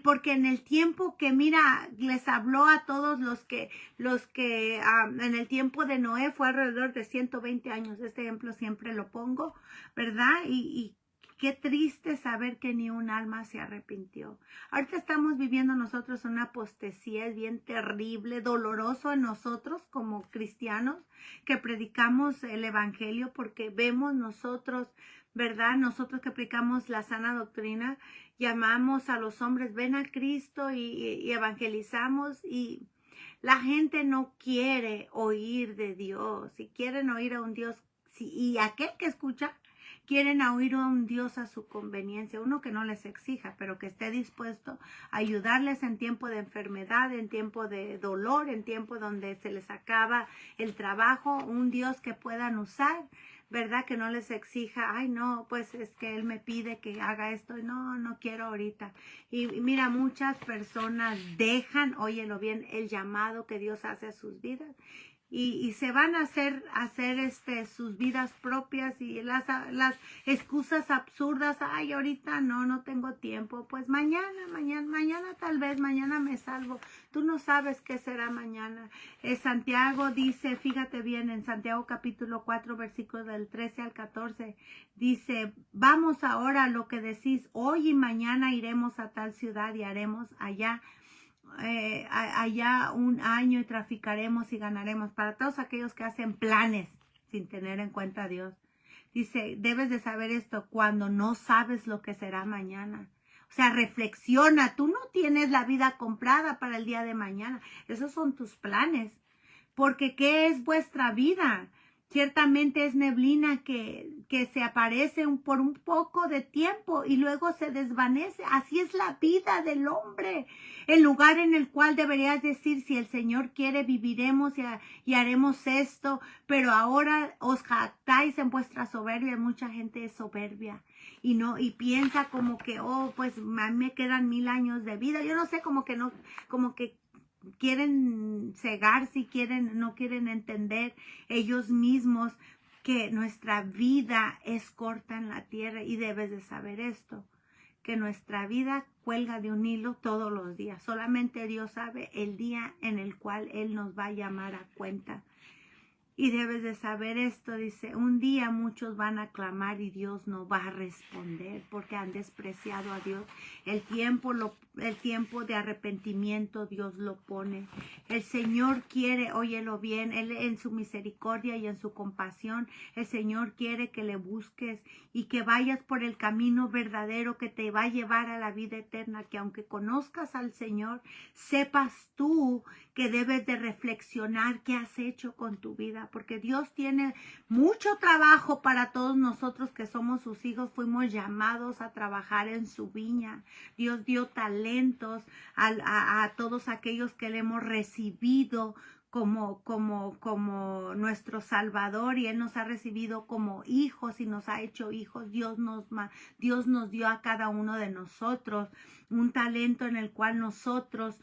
Porque en el tiempo que, mira, les habló a todos los que en el tiempo de Noé fue alrededor de 120 años. Este ejemplo siempre lo pongo, ¿verdad? Y qué triste saber que ni un alma se arrepintió. Ahorita estamos viviendo nosotros una apostasía, es bien terrible, doloroso en nosotros como cristianos que predicamos el evangelio, porque vemos nosotros, ¿verdad? Nosotros que predicamos la sana doctrina, llamamos a los hombres, ven a Cristo y evangelizamos, y La gente no quiere oír de Dios. Si quieren oír a un Dios, y aquel que escucha, quieren oír a un Dios a su conveniencia, uno que no les exija, pero que esté dispuesto a ayudarles en tiempo de enfermedad, en tiempo de dolor, en tiempo donde se les acaba el trabajo, un Dios que puedan usar, ¿verdad? Que no les exija, ay no, pues es que Él me pide que haga esto, no quiero ahorita. Y mira, muchas personas dejan, óyelo bien, el llamado que Dios hace a sus vidas. Y se van a hacer sus vidas propias y las excusas absurdas. Ay, ahorita no tengo tiempo. Pues mañana tal vez, mañana me salvo. Tú no sabes qué será mañana. Santiago dice, fíjate bien, en Santiago capítulo 4, versículos del 13 al 14, dice, vamos ahora a lo que decís, hoy y mañana iremos a tal ciudad y haremos allá un año y traficaremos y ganaremos. Para todos aquellos que hacen planes sin tener en cuenta a Dios, dice, debes de saber esto cuando no sabes lo que será mañana. O sea, reflexiona, tú no tienes la vida comprada para el día de mañana, esos son tus planes, porque ¿qué es vuestra vida? Ciertamente es neblina que se aparece por un poco de tiempo y luego se desvanece. Así es la vida del hombre. El lugar en el cual deberías decir, si el Señor quiere, viviremos y haremos esto. Pero ahora os jactáis en vuestra soberbia. Mucha gente es soberbia y piensa como que, pues a mí me quedan 1000 años de vida. Yo no sé, como que quieren cegarse y no quieren entender ellos mismos que nuestra vida es corta en la tierra, y debes de saber esto, que nuestra vida cuelga de un hilo todos los días. Solamente Dios sabe el día en el cual Él nos va a llamar a cuenta. Y debes de saber esto, dice, un día muchos van a clamar y Dios no va a responder porque han despreciado a Dios. El tiempo de arrepentimiento Dios lo pone. El Señor quiere, óyelo bien, Él en su misericordia y en su compasión, el Señor quiere que le busques y que vayas por el camino verdadero que te va a llevar a la vida eterna, que aunque conozcas al Señor, sepas tú que debes de reflexionar qué has hecho con tu vida, porque Dios tiene mucho trabajo para todos nosotros que somos sus hijos. Fuimos llamados a trabajar en su viña. Dios dio talentos a todos aquellos que le hemos recibido como nuestro Salvador, y Él nos ha recibido como hijos y nos ha hecho hijos. Dios nos dio a cada uno de nosotros un talento en el cual nosotros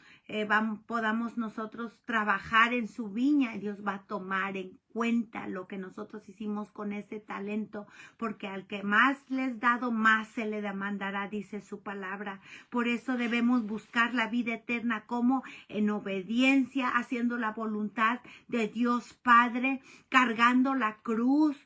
podamos nosotros trabajar en su viña, y Dios va a tomar en cuenta lo que nosotros hicimos con ese talento, porque al que más les dado, más se le demandará, dice su palabra. Por eso debemos buscar la vida eterna, como en obediencia, haciendo la voluntad de Dios Padre, cargando la cruz,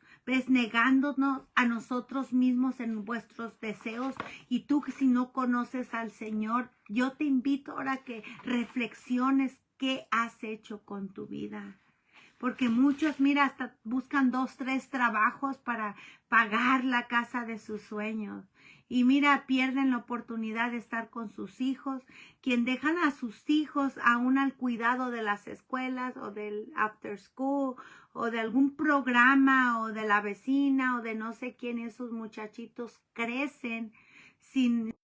negándonos a nosotros mismos en vuestros deseos. Y tú, si no conoces al Señor, yo te invito ahora a que reflexiones qué has hecho con tu vida. Porque muchos, mira, hasta buscan 2, 3 trabajos para pagar la casa de sus sueños. Y mira, pierden la oportunidad de estar con sus hijos, quien dejan a sus hijos aún al cuidado de las escuelas o del after school o de algún programa o de la vecina o de no sé quién. Esos muchachitos crecen sin...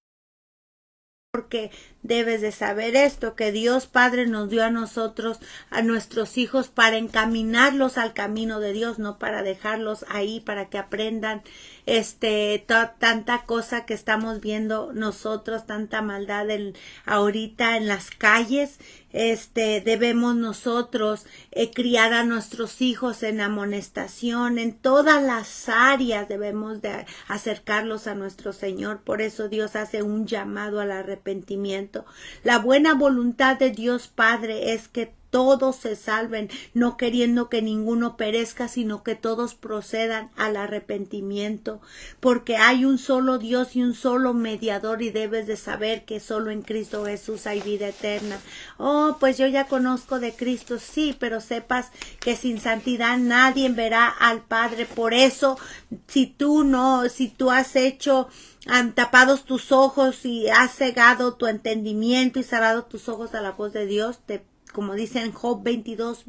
Porque debes de saber esto, que Dios Padre nos dio a nosotros, a nuestros hijos, para encaminarlos al camino de Dios, no para dejarlos ahí, para que aprendan tanta cosa que estamos viendo nosotros, tanta maldad ahorita en las calles. Debemos nosotros criar a nuestros hijos en amonestación, en todas las áreas debemos de acercarlos a nuestro Señor. Por eso Dios hace un llamado al arrepentimiento. La buena voluntad de Dios Padre es que todos se salven, no queriendo que ninguno perezca, sino que todos procedan al arrepentimiento, porque hay un solo Dios y un solo mediador, y debes de saber que solo en Cristo Jesús hay vida eterna. Pues yo ya conozco de Cristo, sí, pero sepas que sin santidad nadie verá al Padre. Por eso, si tú has hecho tapados tus ojos y has cegado tu entendimiento y cerrado tus ojos a la voz de Dios, te como dice en Job 22,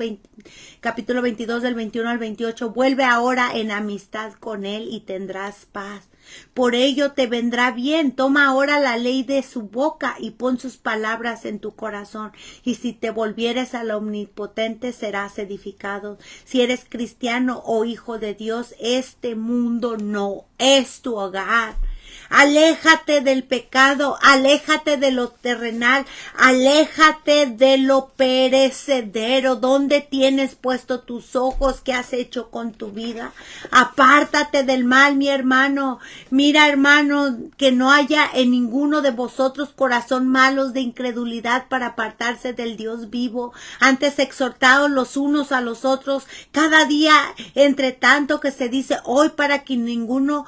capítulo 22 del 21 al 28, vuelve ahora en amistad con él y tendrás paz. Por ello te vendrá bien. Toma ahora la ley de su boca y pon sus palabras en tu corazón. Y si te volvieres al Omnipotente, serás edificado. Si eres cristiano o hijo de Dios, este mundo no es tu hogar. Aléjate del pecado, aléjate de lo terrenal, aléjate de lo perecedero. ¿Dónde tienes puesto tus ojos? ¿Qué has hecho con tu vida? Apártate del mal, mi hermano. Mira, hermano, que no haya en ninguno de vosotros corazón malos de incredulidad para apartarse del Dios vivo. Antes exhortaos los unos a los otros cada día, entre tanto que se dice hoy, para que ninguno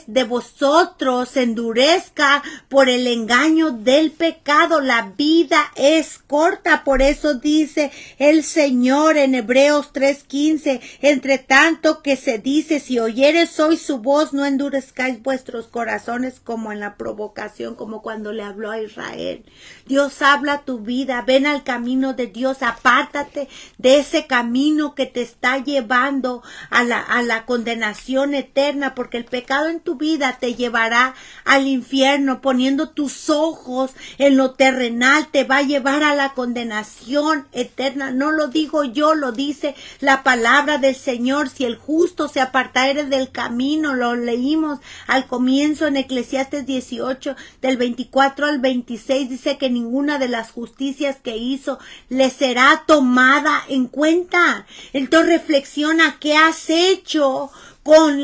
de vosotros se endurezca por el engaño del pecado. La vida es corta, por eso dice el Señor en Hebreos 3:15, entre tanto que se dice, si oyeres hoy su voz, no endurezcáis vuestros corazones como en la provocación, como cuando le habló a Israel. Dios habla tu vida, ven al camino de Dios, apártate de ese camino que te está llevando a la condenación eterna, porque el pecado en tu vida te llevará al infierno. Poniendo tus ojos en lo terrenal te va a llevar a la condenación eterna. No lo digo yo, lo dice la palabra del Señor. Si el justo se apartare del camino, lo leímos al comienzo en Eclesiastes 18 del 24 al 26, dice que ninguna de las justicias que hizo le será tomada en cuenta. Entonces reflexiona, ¿qué has hecho con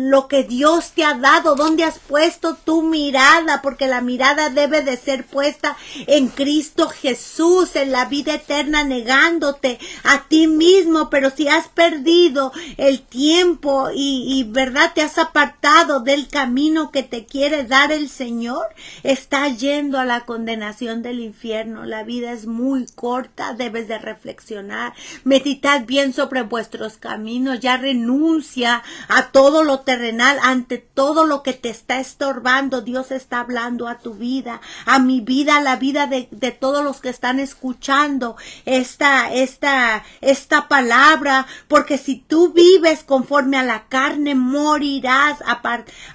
lo que Dios te ha dado? ¿Dónde has puesto tu mirada? Porque la mirada debe de ser puesta en Cristo Jesús, en la vida eterna, negándote a ti mismo. Pero si has perdido el tiempo y verdad, te has apartado del camino que te quiere dar el Señor, estás yendo a la condenación del infierno. La vida es muy corta, debes de reflexionar, meditad bien sobre vuestros caminos, ya renuncia a todo lo terrenal, ante todo lo que te está estorbando. Dios está hablando a tu vida, a mi vida, a la vida de todos los que están escuchando esta palabra, porque si tú vives conforme a la carne, morirás.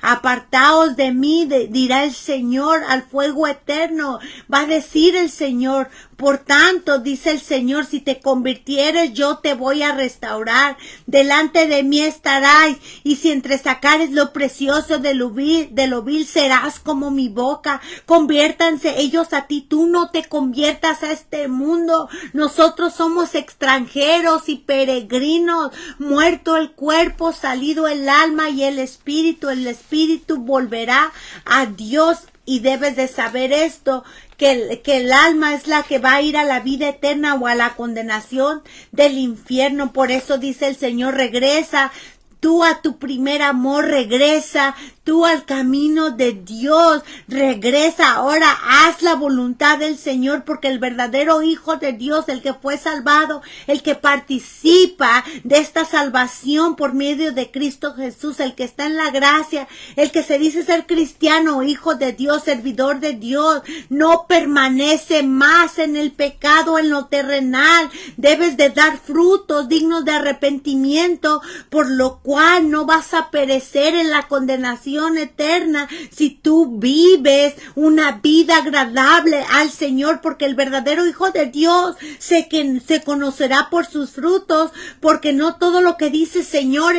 Apartaos de mí, dirá el Señor, al fuego eterno, va a decir el Señor. Por tanto, dice el Señor, si te convirtieres, yo te voy a restaurar. Delante de mí estarás, y si entresacares lo precioso de lo vil, serás como mi boca. Conviértanse ellos a ti, tú no te conviertas a este mundo. Nosotros somos extranjeros y peregrinos, muerto el cuerpo, salido el alma y el espíritu volverá a Dios. Y debes de saber esto, que el alma es la que va a ir a la vida eterna o a la condenación del infierno. Por eso dice el Señor, regresa tú a tu primer amor, regresa tú al camino de Dios, regresa ahora, haz la voluntad del Señor, porque el verdadero Hijo de Dios, el que fue salvado, el que participa de esta salvación por medio de Cristo Jesús, el que está en la gracia, el que se dice ser cristiano, hijo de Dios, servidor de Dios, no permanece más en el pecado, en lo terrenal. Debes de dar frutos dignos de arrepentimiento, por lo cual no vas a perecer en la condenación eterna si tú vives una vida agradable al Señor, porque el verdadero Hijo de Dios se conocerá por sus frutos, porque no todo lo que dice Señor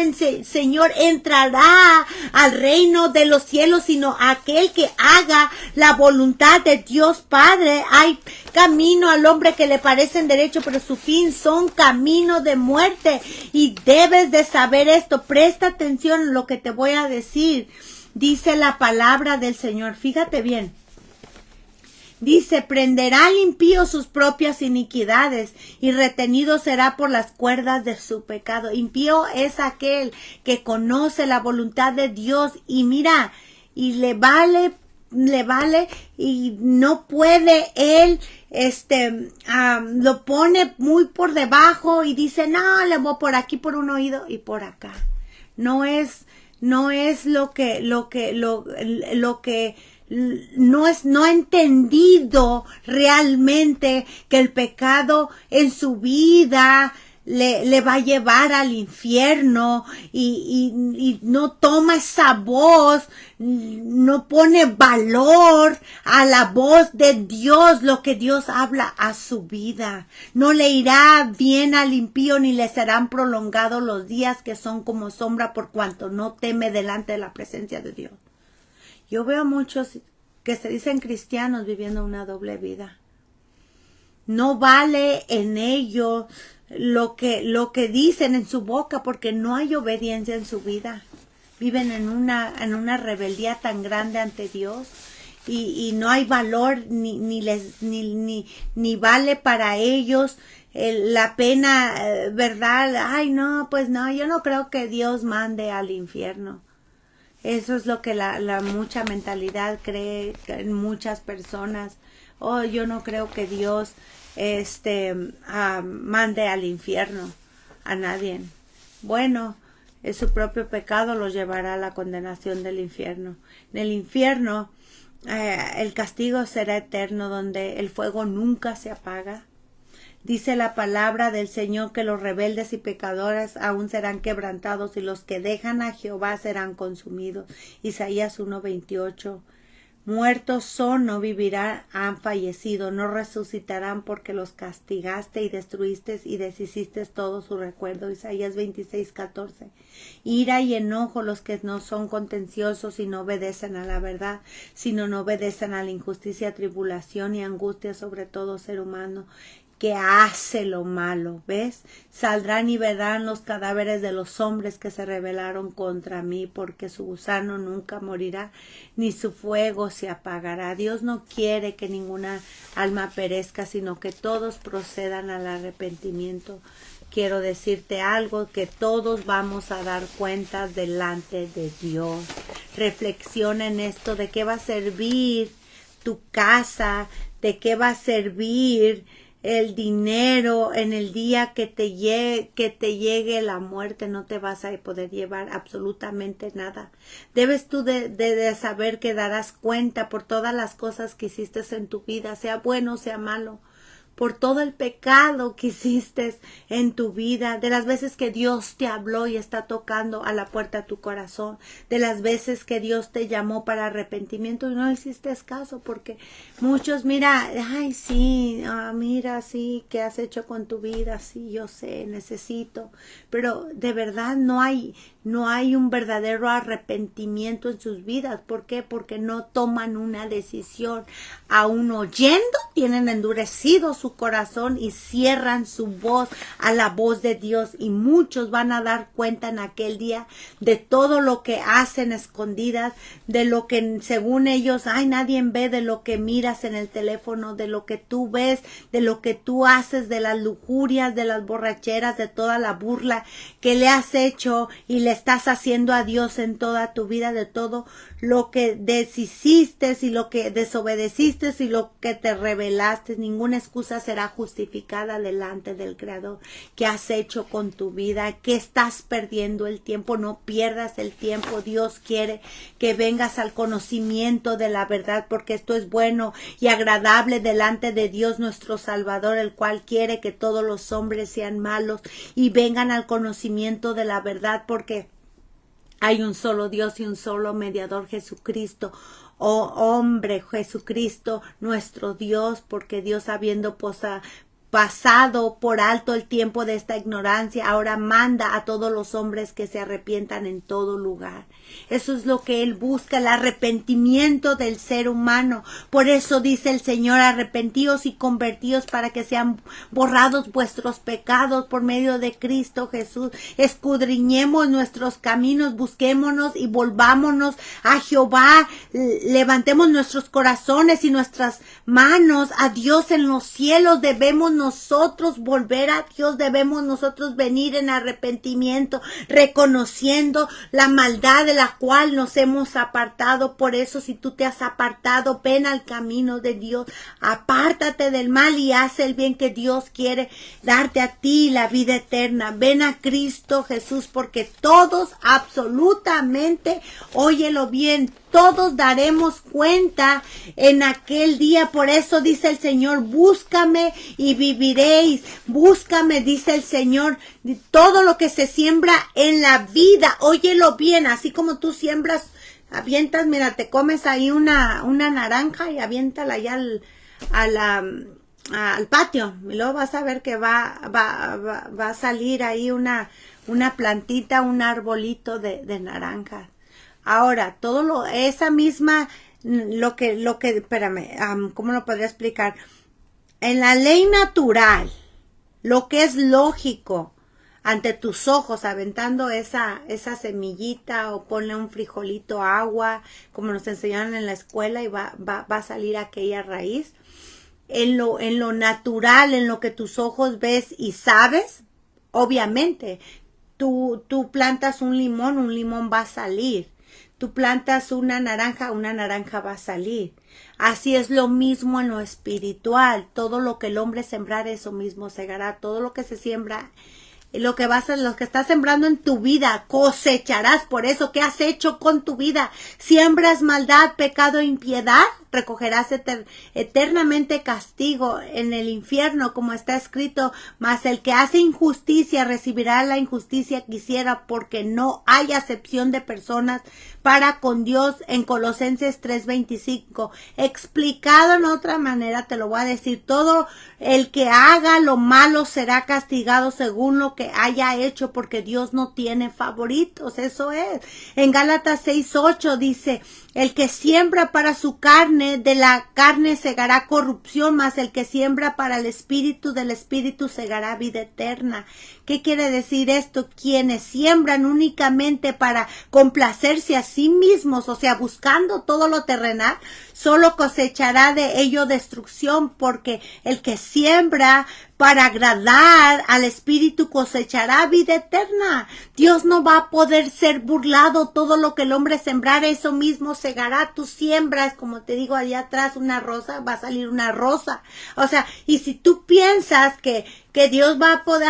entrará al reino de los cielos, sino aquel que haga la voluntad de Dios Padre. Hay camino al hombre que le parecen derecho, pero su fin son camino de muerte, y debes de saber esto. Presta atención a lo que te voy a decir. Dice la palabra del Señor, fíjate bien. Dice, prenderá al impío sus propias iniquidades, y retenido será por las cuerdas de su pecado. Impío es aquel que conoce la voluntad de Dios y mira, y le vale y no puede él, lo pone muy por debajo y dice, no, le voy por aquí por un oído y por acá. No es lo que no ha entendido realmente que el pecado en su vida le va a llevar al infierno y no toma esa voz, no pone valor a la voz de Dios, lo que Dios habla a su vida. No le irá bien al impío ni le serán prolongados los días que son como sombra por cuanto no teme delante de la presencia de Dios. Yo veo muchos que se dicen cristianos viviendo una doble vida. No vale en ello lo que dicen en su boca porque no hay obediencia en su vida. Viven en una rebeldía tan grande ante Dios y no hay valor ni vale para ellos la pena, ¿verdad? Ay, no, pues no, yo no creo que Dios mande al infierno. Eso es lo que la mucha mentalidad cree en muchas personas. Oh, yo no creo que Dios mande al infierno a nadie. Bueno, es su propio pecado los llevará a la condenación del infierno. En el infierno el castigo será eterno, donde el fuego nunca se apaga. Dice la palabra del Señor que los rebeldes y pecadores aún serán quebrantados y los que dejan a Jehová serán consumidos. Isaías 1:28. Muertos son, no vivirán, han fallecido, no resucitarán porque los castigaste y destruiste y deshiciste todo su recuerdo. Isaías 26:14. Ira y enojo los que no son contenciosos y no obedecen a la verdad, sino no obedecen a la injusticia, tribulación y angustia sobre todo ser humano que hace lo malo. ¿Ves? Saldrán y verán los cadáveres de los hombres que se rebelaron contra mí, porque su gusano nunca morirá, ni su fuego se apagará. Dios no quiere que ninguna alma perezca, sino que todos procedan al arrepentimiento. Quiero decirte algo, que todos vamos a dar cuentas delante de Dios. Reflexiona en esto, de qué va a servir tu casa, de qué va a servir el dinero en el día que te llegue la muerte. No te vas a poder llevar absolutamente nada. Debes tú de saber que darás cuenta por todas las cosas que hiciste en tu vida, sea bueno o sea malo, por todo el pecado que hiciste en tu vida, de las veces que Dios te habló y está tocando a la puerta de tu corazón, de las veces que Dios te llamó para arrepentimiento y no hiciste caso, porque muchos, mira, ay, sí, mira, sí, ¿qué has hecho con tu vida? Sí, yo sé, necesito, pero de verdad no hay un verdadero arrepentimiento en sus vidas. ¿Por qué? Porque no toman una decisión. Aún oyendo, tienen endurecido su corazón y cierran su voz a la voz de Dios. Y muchos van a dar cuenta en aquel día de todo lo que hacen escondidas, de lo que según ellos, ay, nadie ve, de lo que miras en el teléfono, de lo que tú ves, de lo que tú haces, de las lujurias, de las borracheras, de toda la burla que le has hecho y le estás haciendo a Dios en toda tu vida, de todo lo que deshiciste y lo que desobedeciste y lo que te rebelaste. Ninguna excusa será justificada delante del Creador. ¿Qué has hecho con tu vida? ¿Qué estás perdiendo el tiempo? No pierdas el tiempo. Dios quiere que vengas al conocimiento de la verdad, porque esto es bueno y agradable delante de Dios nuestro Salvador, el cual quiere que todos los hombres sean malos y vengan al conocimiento de la verdad, porque hay un solo Dios y un solo mediador, Jesucristo. Oh hombre, Jesucristo, nuestro Dios, porque Dios, habiendo pasado por alto el tiempo de esta ignorancia, ahora manda a todos los hombres que se arrepientan en todo lugar. Eso es lo que Él busca, el arrepentimiento del ser humano. Por eso dice el Señor, arrepentíos y convertíos para que sean borrados vuestros pecados por medio de Cristo Jesús. Escudriñemos nuestros caminos, busquémonos y volvámonos a Jehová. Levantemos nuestros corazones y nuestras manos a Dios en los cielos. Debemos nosotros volver a Dios, debemos nosotros venir en arrepentimiento, reconociendo la maldad de la cual nos hemos apartado. Por eso, si tú te has apartado, ven al camino de Dios, apártate del mal y haz el bien, que Dios quiere darte a ti la vida eterna. Ven a Cristo Jesús, porque todos, absolutamente, óyelo bien, todos daremos cuenta en aquel día. Por eso dice el Señor, búscame y viviréis. Búscame, dice el Señor, todo lo que se siembra en la vida. Óyelo bien, así como tú siembras, avientas, mira, te comes ahí una naranja y aviéntala allá al patio. Y luego vas a ver que va a salir ahí una plantita, un arbolito de naranja. Ahora, esa misma, espérame, ¿cómo lo podría explicar? En la ley natural, lo que es lógico, ante tus ojos, aventando esa semillita o ponle un frijolito agua, como nos enseñaron en la escuela, y va a salir aquella raíz. En lo natural, en lo que tus ojos ves y sabes, obviamente, tú plantas un limón va a salir. Tú plantas una naranja va a salir. Así es lo mismo en lo espiritual. Todo lo que el hombre sembrar, eso mismo segará. Todo lo que se siembra, lo que estás sembrando en tu vida, cosecharás. Por eso, ¿qué has hecho con tu vida? Siembras maldad, pecado e impiedad, recogerás eternamente castigo en el infierno, como está escrito, mas el que hace injusticia recibirá la injusticia que hiciera, porque no hay acepción de personas para con Dios, en Colosenses 3:25. Explicado en otra manera, te lo voy a decir, todo el que haga lo malo será castigado según lo que haya hecho, porque Dios no tiene favoritos. Eso es. En Gálatas 6:8 dice, el que siembra para su carne, de la carne segará corrupción, mas el que siembra para el espíritu, del espíritu segará vida eterna. ¿Qué quiere decir esto? Quienes siembran únicamente para complacerse a sí mismos, o sea, buscando todo lo terrenal, solo cosechará de ello destrucción, porque el que siembra para agradar al Espíritu cosechará vida eterna. Dios no va a poder ser burlado. Todo lo que el hombre sembrara, eso mismo segará. Tú siembras, como te digo, allá atrás una rosa, va a salir una rosa. O sea, y si tú piensas que Dios va a poder,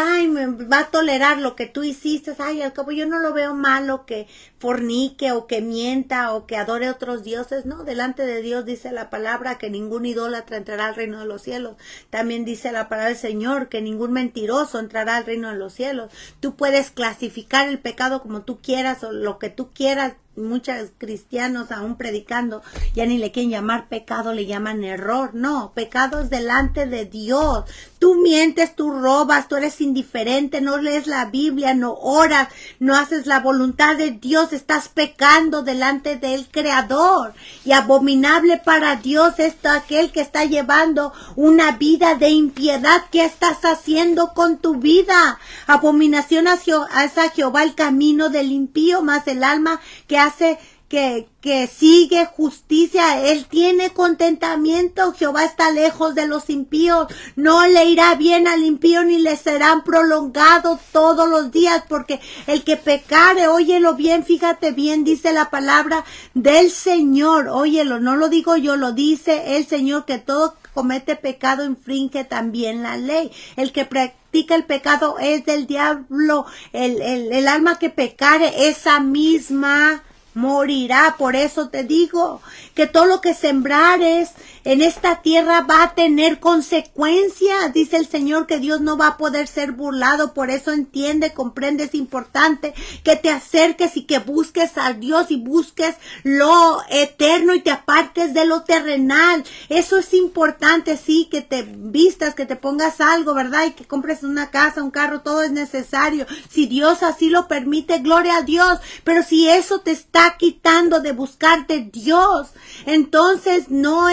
va a tolerar lo que tú hiciste, al cabo yo no lo veo malo que fornique o que mienta o que adore a otros dioses. No, delante de Dios dice la palabra que ningún idólatra entrará al reino de los cielos. También dice la palabra del Señor que ningún mentiroso entrará al reino de los cielos. Tú puedes clasificar el pecado como tú quieras o lo que tú quieras. Muchos cristianos aún predicando ya ni le quieren llamar pecado, le llaman error. No, pecado es delante de Dios. Tú mientes, tú robas, tú eres indiferente, no lees la Biblia, no oras, no haces la voluntad de Dios, estás pecando delante del Creador. Y abominable para Dios es aquel que está llevando una vida de impiedad. ¿Qué estás haciendo con tu vida? Abominación es a Jehová el camino del impío, más el alma que hace que sigue justicia, él tiene contentamiento. Jehová está lejos de los impíos, no le irá bien al impío ni le serán prolongados todos los días, porque el que pecare, óyelo bien, fíjate bien, dice la palabra del Señor, óyelo, no lo digo yo, lo dice el Señor, que todo comete pecado infringe también la ley. El que practica el pecado es del diablo. El alma que pecare, esa misma morirá. Por eso te digo que todo lo que sembrares en esta tierra va a tener consecuencias. Dice el Señor que Dios no va a poder ser burlado. Por eso entiende, comprende, es importante que te acerques y que busques a Dios y busques lo eterno y te apartes de lo terrenal. Eso es importante, sí, que te vistas, que te pongas algo, ¿verdad? Y que compres una casa, un carro, todo es necesario. Si Dios así lo permite, gloria a Dios. Pero si eso te está quitando de buscarte Dios, entonces no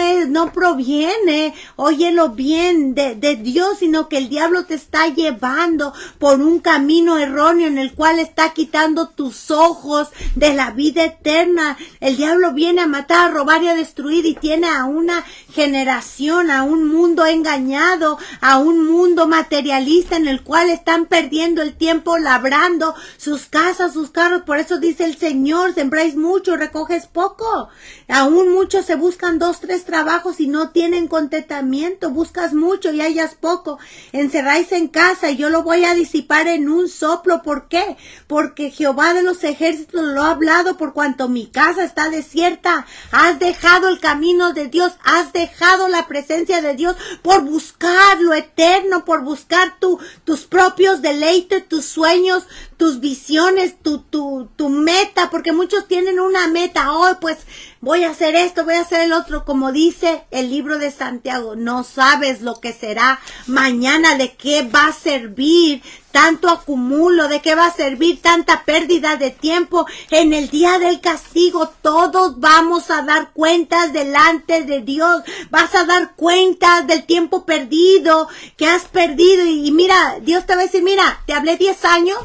proviene, óyelo bien, de Dios, sino que el diablo te está llevando por un camino erróneo en el cual está quitando tus ojos de la vida eterna. El diablo viene a matar, a robar y a destruir, y tiene a una generación, a un mundo engañado, a un mundo materialista en el cual están perdiendo el tiempo labrando sus casas, sus carros. Por eso dice el Señor, sembráis mucho, recoges poco. Aún muchos se buscan 2, 3 trabajos trabajos y no tienen contentamiento. Buscas mucho y hallas poco. Encerráis en casa y yo lo voy a disipar en un soplo. ¿Por qué? Porque Jehová de los ejércitos lo ha hablado, por cuanto mi casa está desierta. Has dejado el camino de Dios, has dejado la presencia de Dios por buscar lo eterno, por buscar tus propios deleites, tus sueños, tus visiones, tu meta, porque muchos tienen una meta. Hoy pues voy a hacer esto, voy a hacer el otro. Como dice el libro de Santiago, no sabes lo que será mañana, de qué va a servir tanto acumulo, de qué va a servir tanta pérdida de tiempo. En el día del castigo todos vamos a dar cuentas delante de Dios. Vas a dar cuentas del tiempo perdido que has perdido. Y mira, Dios te va a decir, mira, te hablé 10 años.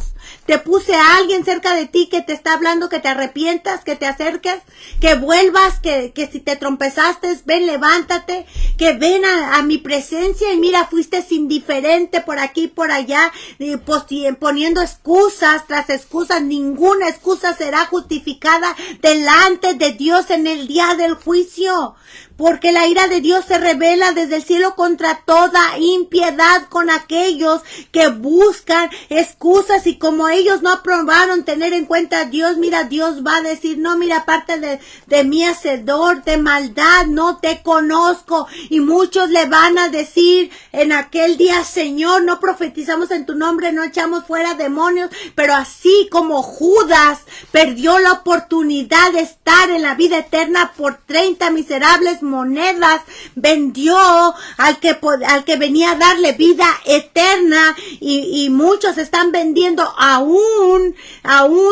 Te puse a alguien cerca de ti que te está hablando, que te arrepientas, que te acerques, que vuelvas, que si te trompezaste, ven, levántate, que ven a mi presencia. Y mira, fuiste indiferente por aquí y por allá, poniendo excusas tras excusas. Ninguna excusa será justificada delante de Dios en el día del juicio. Porque la ira de Dios se revela desde el cielo contra toda impiedad con aquellos que buscan excusas, y como ellos no aprobaron tener en cuenta a Dios, mira, Dios va a decir, no, mira, aparte de mí, hacedor de maldad, no te conozco. Y muchos le van a decir en aquel día, Señor, no profetizamos en tu nombre, no echamos fuera demonios. Pero así como Judas perdió la oportunidad de estar en la vida eterna por 30 miserables monedas, vendió al que venía a darle vida eterna, y muchos están vendiendo aún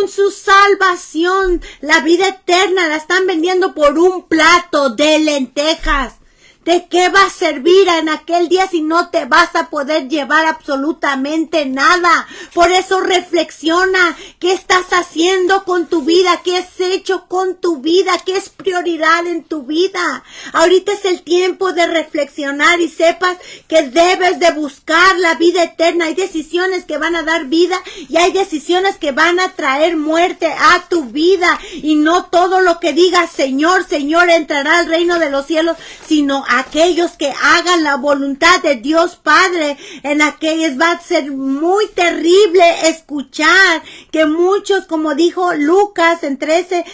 su salvación, la vida eterna la están vendiendo por un plato de lentejas. ¿De qué va a servir en aquel día si no te vas a poder llevar absolutamente nada? Por eso reflexiona, ¿qué estás haciendo con tu vida? ¿Qué has hecho con tu vida? ¿Qué es prioridad en tu vida? Ahorita es el tiempo de reflexionar y sepas que debes de buscar la vida eterna. Hay decisiones que van a dar vida y hay decisiones que van a traer muerte a tu vida. Y no todo lo que diga Señor, Señor entrará al reino de los cielos, sino aquellos que hagan la voluntad de Dios Padre. En aquellos va a ser muy terrible escuchar que muchos, como dijo Lucas en 13,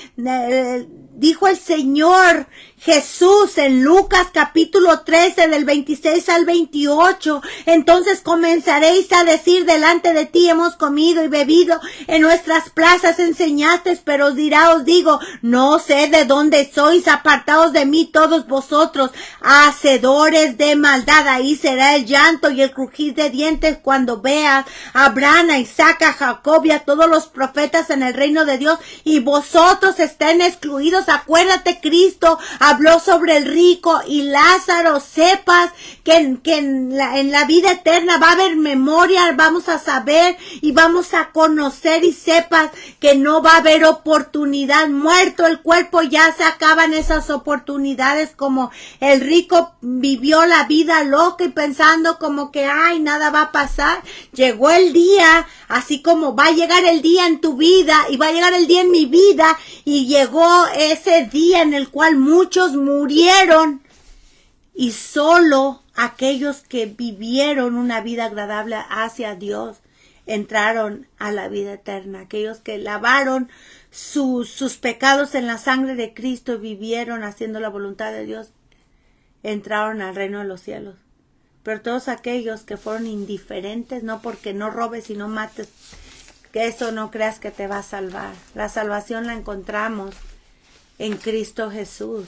dijo el Señor Jesús en Lucas capítulo 13 del 26 al 28, entonces comenzaréis a decir delante de ti, hemos comido y bebido, en nuestras plazas enseñaste, pero os digo, no sé de dónde sois, apartaos de mí todos vosotros, hacedores de maldad. Ahí será el llanto y el crujir de dientes cuando veas a Abraham, a Isaac, a Jacob y a todos los profetas en el reino de Dios, y vosotros estén excluidos. Acuérdate, Cristo habló sobre el rico y Lázaro. Sepas que en la vida eterna va a haber memoria, vamos a saber y vamos a conocer, y sepas que no va a haber oportunidad. Muerto el cuerpo, ya se acaban esas oportunidades. Como el rico vivió la vida loca y pensando como que ay, nada va a pasar. Llegó el día, así como va a llegar el día en tu vida y va a llegar el día en mi vida, y llegó ese día en el cual muchos murieron, y solo aquellos que vivieron una vida agradable hacia Dios entraron a la vida eterna. Aquellos que lavaron sus pecados en la sangre de Cristo y vivieron haciendo la voluntad de Dios, entraron al reino de los cielos. Pero todos aquellos que fueron indiferentes, no porque no robes y no mates, que eso no creas que te va a salvar. La salvación la encontramos en Cristo Jesús.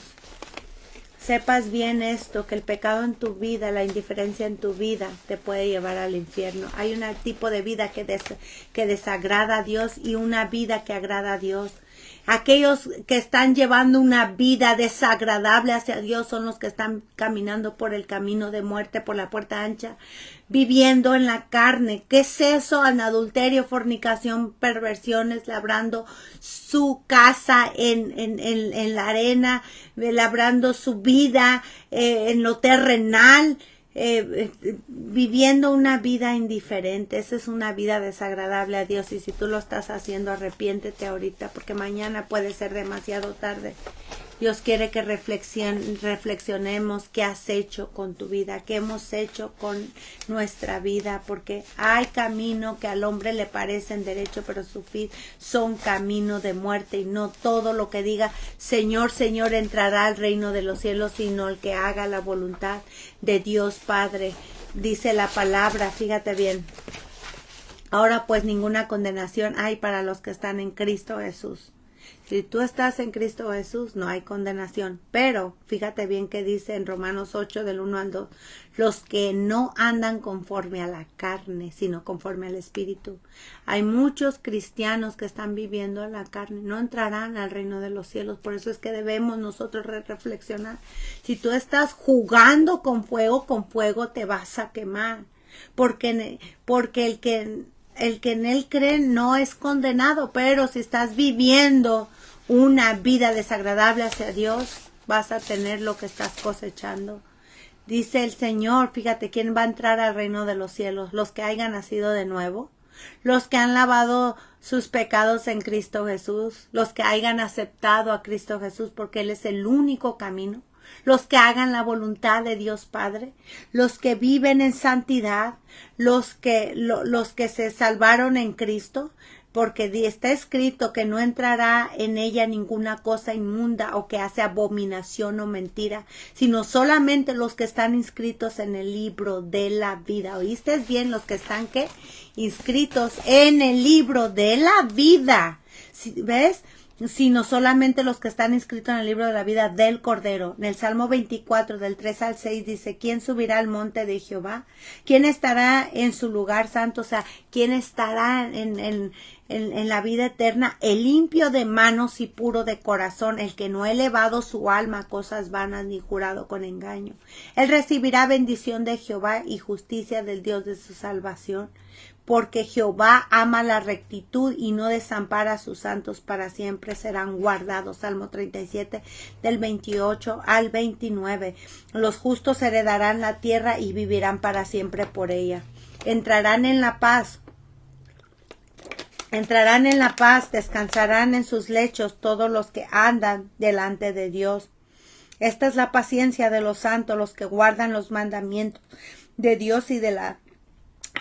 Sepas bien esto, que el pecado en tu vida, la indiferencia en tu vida te puede llevar al infierno. Hay un tipo de vida que desagrada a Dios y una vida que agrada a Dios. Aquellos que están llevando una vida desagradable hacia Dios son los que están caminando por el camino de muerte, por la puerta ancha, viviendo en la carne. ¿Qué es eso? En adulterio, fornicación, perversiones, labrando su casa en la arena, labrando su vida en lo terrenal, viviendo una vida indiferente. Esa es una vida desagradable a Dios, y si tú lo estás haciendo, arrepiéntete ahorita, porque mañana puede ser demasiado tarde. Dios quiere que reflexionemos qué has hecho con tu vida, qué hemos hecho con nuestra vida, porque hay camino que al hombre le parecen derecho, pero su fin son camino de muerte, y no todo lo que diga Señor, Señor entrará al reino de los cielos, sino el que haga la voluntad de Dios Padre. Dice la palabra, fíjate bien. Ahora pues ninguna condenación hay para los que están en Cristo Jesús. Si tú estás en Cristo Jesús, no hay condenación. Pero fíjate bien que dice en Romanos 8, del 1 al 2, los que no andan conforme a la carne, sino conforme al Espíritu. Hay muchos cristianos que están viviendo en la carne, no entrarán al reino de los cielos. Por eso es que debemos nosotros reflexionar. Si tú estás jugando con fuego te vas a quemar. Porque el que en él cree no es condenado, pero si estás viviendo una vida desagradable hacia Dios, vas a tener lo que estás cosechando. Dice el Señor, fíjate, ¿quién va a entrar al reino de los cielos? Los que hayan nacido de nuevo, los que han lavado sus pecados en Cristo Jesús, los que hayan aceptado a Cristo Jesús porque Él es el único camino, los que hagan la voluntad de Dios Padre, los que viven en santidad, los que se salvaron en Cristo, porque está escrito que no entrará en ella ninguna cosa inmunda o que hace abominación o mentira, sino solamente los que están inscritos en el libro de la vida. ¿Oíste bien? Los que están, ¿qué? Inscritos en el libro de la vida. ¿Ves? Sino solamente los que están inscritos en el libro de la vida del Cordero. En el Salmo 24, del 3 al 6, dice, ¿quién subirá al monte de Jehová? ¿Quién estará en su lugar santo? O sea, ¿quién estará en la vida eterna? El limpio de manos y puro de corazón, el que no ha elevado su alma a cosas vanas ni jurado con engaño. Él recibirá bendición de Jehová y justicia del Dios de su salvación. Porque Jehová ama la rectitud y no desampara a sus santos, para siempre serán guardados. Salmo 37, del 28 al 29. Los justos heredarán la tierra y vivirán para siempre por ella. Entrarán en la paz, descansarán en sus lechos todos los que andan delante de Dios. Esta es la paciencia de los santos, los que guardan los mandamientos de Dios y de la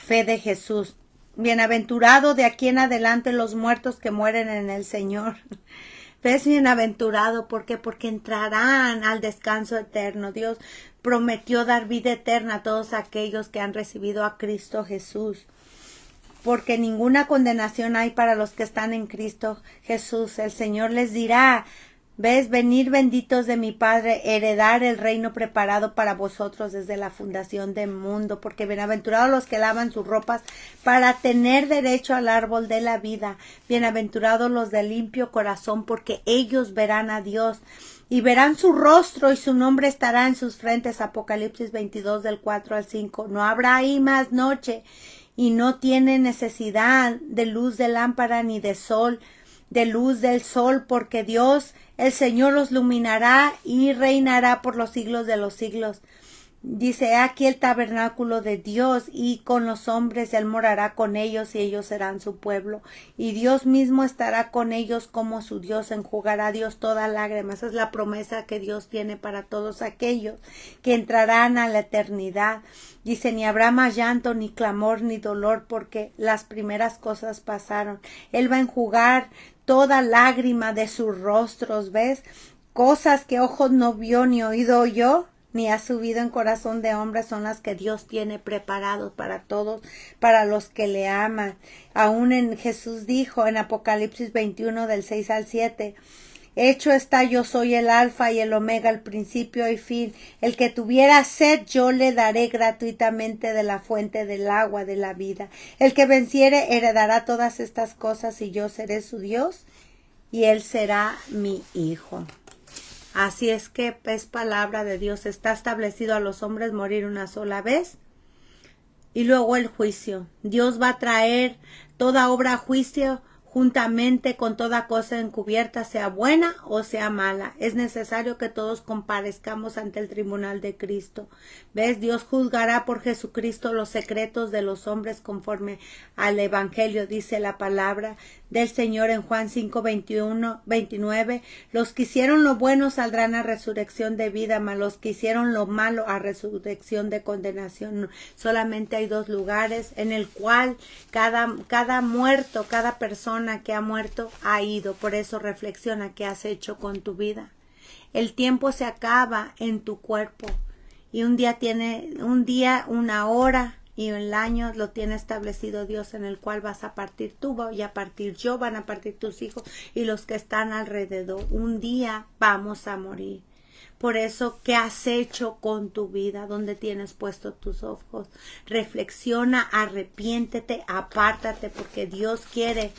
fe de Jesús. Bienaventurado de aquí en adelante los muertos que mueren en el Señor. ¿Ves? Bienaventurado, ¿por qué? Porque entrarán al descanso eterno. Dios prometió dar vida eterna a todos aquellos que han recibido a Cristo Jesús. Porque ninguna condenación hay para los que están en Cristo Jesús. El Señor les dirá, ¿ves? Venir benditos de mi Padre, heredar el reino preparado para vosotros desde la fundación del mundo, porque bienaventurados los que lavan sus ropas para tener derecho al árbol de la vida. Bienaventurados los de limpio corazón, porque ellos verán a Dios y verán su rostro y su nombre estará en sus frentes. Apocalipsis 22 del 4 al 5. No habrá ahí más noche y no tiene necesidad de luz de lámpara ni de luz del sol, porque Dios, el Señor, los iluminará y reinará por los siglos de los siglos. Dice, aquí el tabernáculo de Dios y con los hombres, Él morará con ellos y ellos serán su pueblo. Y Dios mismo estará con ellos como su Dios, enjugará a Dios toda lágrima. Esa es la promesa que Dios tiene para todos aquellos que entrarán a la eternidad. Dice, ni habrá más llanto, ni clamor, ni dolor, porque las primeras cosas pasaron. Él va a enjugar toda lágrima de sus rostros, ¿ves? Cosas que ojos no vio ni oído oyó, ni ha subido en corazón de hombre, son las que Dios tiene preparados para todos, para los que le aman. Aún en Jesús dijo en Apocalipsis 21 del 6 al 7, hecho está, yo soy el alfa y el omega, el principio y fin. El que tuviera sed, yo le daré gratuitamente de la fuente del agua de la vida. El que venciere heredará todas estas cosas y yo seré su Dios y él será mi hijo. Así es que es palabra de Dios. Está establecido a los hombres morir una sola vez y luego el juicio. Dios va a traer toda obra a juicio juntamente con toda cosa encubierta, sea buena o sea mala. Es necesario que todos comparezcamos ante el tribunal de Cristo. ¿Ves? Dios juzgará por Jesucristo los secretos de los hombres conforme al Evangelio, dice la palabra del Señor en Juan 5, 29. Los que hicieron lo bueno saldrán a resurrección de vida, mas los que hicieron lo malo a resurrección de condenación. Solamente hay 2 lugares en el cual cada muerto, cada persona que ha muerto ha ido. Por eso reflexiona qué has hecho con tu vida. El tiempo se acaba en tu cuerpo y un día, una hora y el año lo tiene establecido Dios, en el cual vas a partir tú, voy a partir yo, van a partir tus hijos y los que están alrededor. Un día vamos a morir. Por eso, ¿qué has hecho con tu vida? ¿Dónde tienes puesto tus ojos? Reflexiona, arrepiéntete, apártate, porque Dios quiere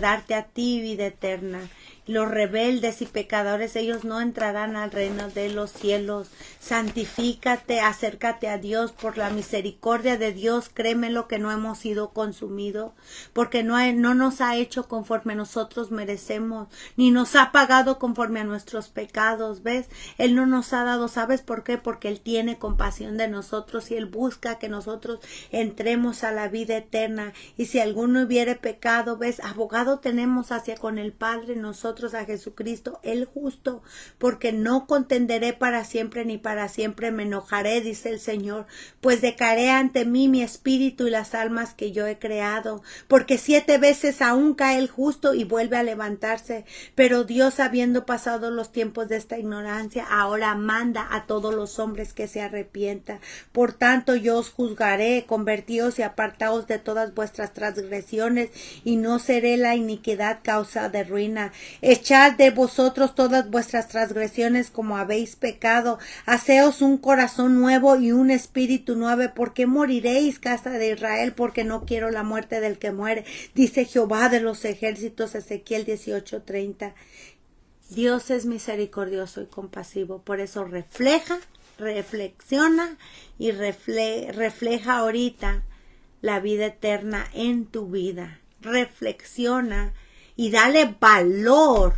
darte a ti vida eterna. Los rebeldes y pecadores, ellos no entrarán al reino de los cielos. Santifícate, acércate a Dios por la misericordia de Dios. Créeme lo que no hemos sido consumidos, porque no nos ha hecho conforme nosotros merecemos, ni nos ha pagado conforme a nuestros pecados. ¿Ves? Él no nos ha dado, ¿sabes por qué? Porque Él tiene compasión de nosotros y Él busca que nosotros entremos a la vida eterna. Y si alguno hubiere pecado, ¿ves? Abogado tenemos hacia con el Padre, nosotros a Jesucristo, el justo, porque no contenderé para siempre, ni para siempre me enojaré, dice el Señor, pues decaeré ante mí mi espíritu y las almas que yo he creado, porque 7 veces aún cae el justo y vuelve a levantarse, pero Dios, habiendo pasado los tiempos de esta ignorancia, ahora manda a todos los hombres que se arrepientan. Por tanto, yo os juzgaré, convertíos y apartaos de todas vuestras transgresiones, y no seré la iniquidad causa de ruina. Echad de vosotros todas vuestras transgresiones como habéis pecado. Haceos un corazón nuevo y un espíritu nuevo. ¿Por qué moriréis, casa de Israel? Porque no quiero la muerte del que muere, dice Jehová de los ejércitos. Ezequiel 18:30. Dios es misericordioso y compasivo. Por eso reflexiona y refleja ahorita la vida eterna en tu vida. Reflexiona y dale valor.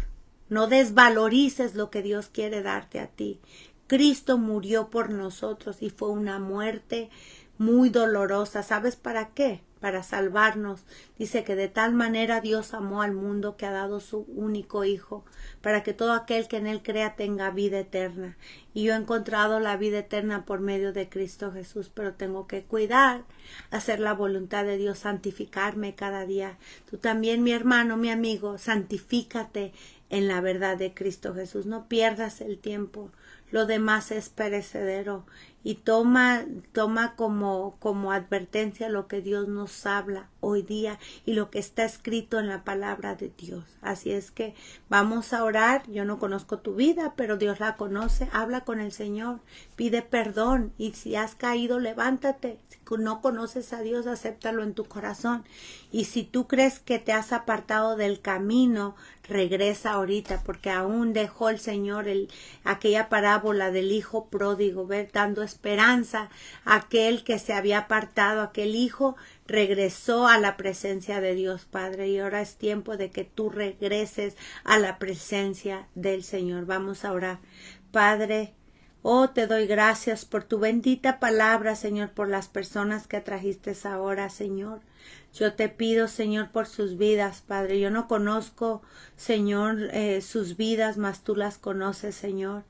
No desvalorices lo que Dios quiere darte a ti. Cristo murió por nosotros y fue una muerte muy dolorosa. ¿Sabes para qué? Para salvarnos. Dice que de tal manera Dios amó al mundo que ha dado su único Hijo, para que todo aquel que en Él crea tenga vida eterna. Y yo he encontrado la vida eterna por medio de Cristo Jesús, pero tengo que cuidar, hacer la voluntad de Dios, santificarme cada día. Tú también, mi hermano, mi amigo, santifícate en la verdad de Cristo Jesús. No pierdas el tiempo. Lo demás es perecedero. Y toma como advertencia lo que Dios nos habla hoy día y lo que está escrito en la palabra de Dios. Así es que vamos a orar. Yo no conozco tu vida, pero Dios la conoce. Habla con el Señor, pide perdón, y si has caído, levántate. Si no conoces a Dios, acéptalo en tu corazón. Y si tú crees que te has apartado del camino, regresa ahorita, porque aún dejó el Señor aquella parábola del hijo pródigo, dando esperanza a aquel que se había apartado. Aquel hijo regresó a la presencia de Dios Padre, y ahora es tiempo de que tú regreses a la presencia del Señor. Vamos a orar. Padre, oh, te doy gracias por tu bendita palabra, Señor, por las personas que trajiste ahora, Señor. Yo te pido, Señor, por sus vidas, Padre. Yo no conozco, Señor, sus vidas, mas tú las conoces, Señor.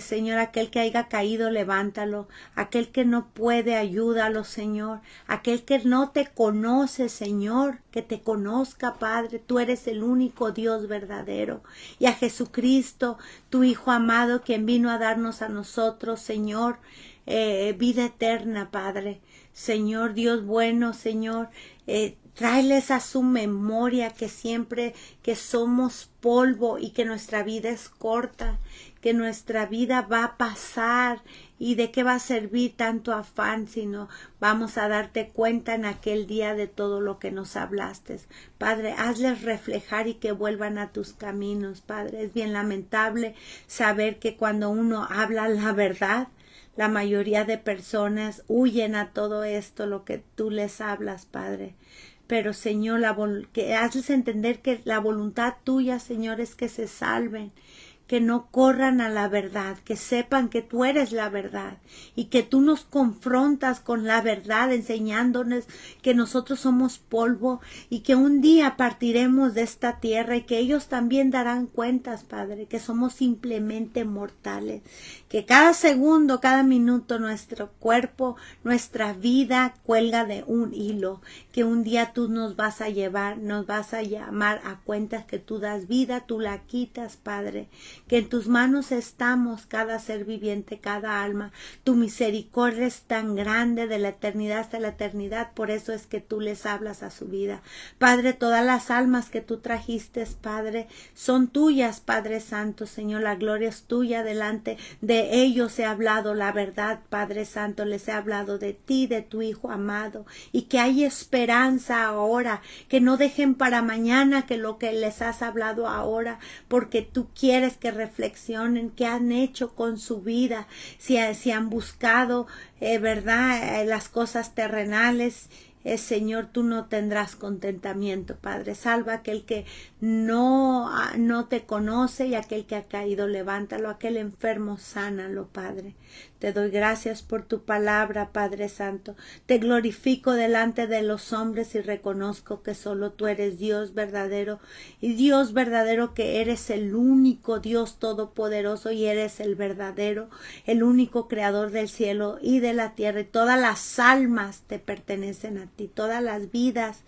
Señor, aquel que haya caído, levántalo. Aquel que no puede, ayúdalo, Señor. Aquel que no te conoce, Señor, que te conozca, Padre. Tú eres el único Dios verdadero. Y a Jesucristo, tu Hijo amado, quien vino a darnos a nosotros, Señor, vida eterna, Padre. Señor, Dios bueno, Señor, tráeles a su memoria que siempre que somos polvo y que nuestra vida es corta, que nuestra vida va a pasar, y de qué va a servir tanto afán, sino vamos a darte cuenta en aquel día de todo lo que nos hablaste. Padre, hazles reflejar y que vuelvan a tus caminos, Padre. Es bien lamentable saber que cuando uno habla la verdad, la mayoría de personas huyen a todo esto, lo que tú les hablas, Padre. Pero, Señor, que hazles entender que la voluntad tuya, Señor, es que se salven, que no corran a la verdad, que sepan que tú eres la verdad y que tú nos confrontas con la verdad, enseñándonos que nosotros somos polvo y que un día partiremos de esta tierra y que ellos también darán cuentas, Padre, que somos simplemente mortales, que cada segundo, cada minuto nuestro cuerpo, nuestra vida cuelga de un hilo, que un día tú nos vas a llevar, nos vas a llamar a cuentas, que tú das vida, tú la quitas, Padre, que en tus manos estamos cada ser viviente, cada alma. Tu misericordia es tan grande de la eternidad hasta la eternidad, por eso es que tú les hablas a su vida. Padre, todas las almas que tú trajiste, Padre, son tuyas, Padre Santo, Señor, la gloria es tuya, delante de ellos he hablado la verdad, Padre Santo, les he hablado de ti, de tu Hijo amado, y que hay esperanza ahora, que no dejen para mañana que lo que les has hablado ahora, porque tú quieres que reflexionen qué han hecho con su vida, si han buscado, verdad, las cosas terrenales. Señor, tú no tendrás contentamiento, Padre. Salva a aquel que no te conoce y aquel que ha caído, levántalo, aquel enfermo, sánalo, Padre. Te doy gracias por tu palabra, Padre Santo. Te glorifico delante de los hombres y reconozco que solo tú eres Dios verdadero, y Dios verdadero, que eres el único Dios todopoderoso y eres el verdadero, el único creador del cielo y de la tierra. Y todas las almas te pertenecen a ti, todas las vidas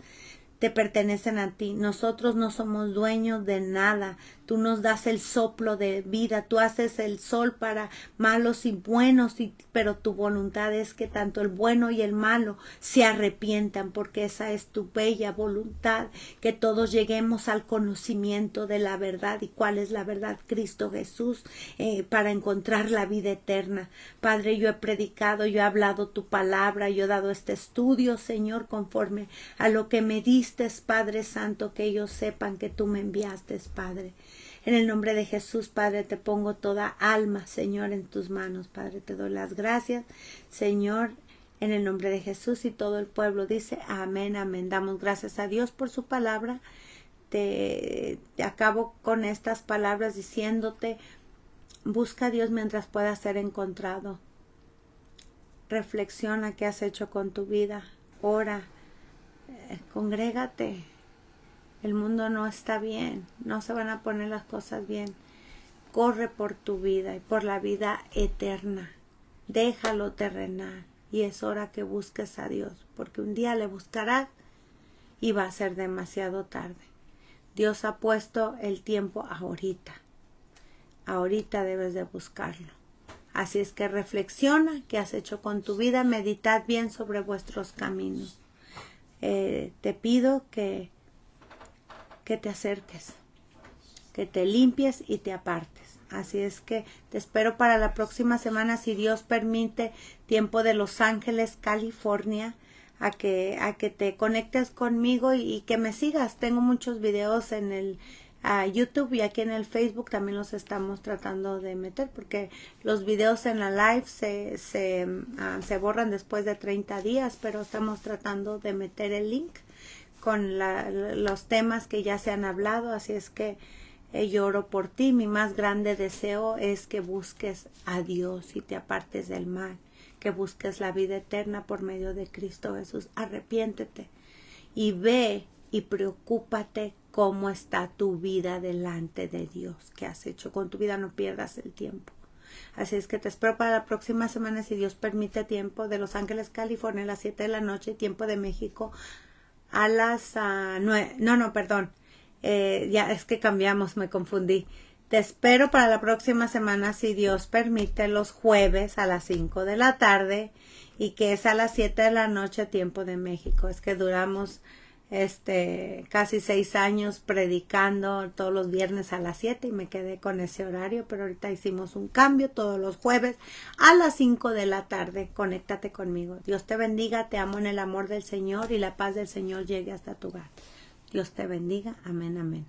te pertenecen a ti. Nosotros no somos dueños de nada. Tú nos das el soplo de vida, tú haces el sol para malos y buenos, pero tu voluntad es que tanto el bueno y el malo se arrepientan, porque esa es tu bella voluntad, que todos lleguemos al conocimiento de la verdad. ¿Y cuál es la verdad? Cristo Jesús, para encontrar la vida eterna. Padre, yo he predicado, yo he hablado tu palabra, yo he dado este estudio, Señor, conforme a lo que me diste, Padre Santo, que ellos sepan que tú me enviaste, Padre. En el nombre de Jesús, Padre, te pongo toda alma, Señor, en tus manos, Padre. Te doy las gracias, Señor, en el nombre de Jesús, y todo el pueblo dice amén, amén. Damos gracias a Dios por su palabra. Te acabo con estas palabras diciéndote: busca a Dios mientras pueda ser encontrado. Reflexiona qué has hecho con tu vida. Ora, congrégate. El mundo no está bien, no se van a poner las cosas bien. Corre por tu vida y por la vida eterna. Déjalo terrenal, y es hora que busques a Dios, porque un día le buscarás y va a ser demasiado tarde. Dios ha puesto el tiempo ahorita. Ahorita debes de buscarlo. Así es que reflexiona qué has hecho con tu vida, meditad bien sobre vuestros caminos. Te pido que te acerques, que te limpies y te apartes. Así es que te espero para la próxima semana, si Dios permite, tiempo de Los Ángeles, California, a que te conectes conmigo y que me sigas. Tengo muchos videos en el YouTube, y aquí en el Facebook también los estamos tratando de meter, porque los videos en la live se borran después de 30 días, pero estamos tratando de meter el link con los temas que ya se han hablado. Así es que yo oro por ti. Mi más grande deseo es que busques a Dios y te apartes del mal, que busques la vida eterna por medio de Cristo Jesús. Arrepiéntete y ve y preocúpate cómo está tu vida delante de Dios. ¿Qué has hecho con tu vida? No pierdas el tiempo. Así es que te espero para la próxima semana, si Dios permite, tiempo de Los Ángeles, California, a las 7 de la noche, tiempo de México a las 9, perdón, ya es que cambiamos, me confundí. Te espero para la próxima semana, si Dios permite, los jueves a las 5 de la tarde, y que es a las 7 de la noche, tiempo de México. Es que duramos casi 6 años predicando todos los viernes a las 7 y me quedé con ese horario, pero ahorita hicimos un cambio, todos los jueves a las 5 de la tarde. Conéctate conmigo. Dios te bendiga, te amo en el amor del Señor, y la paz del Señor llegue hasta tu hogar. Dios te bendiga. Amén, amén.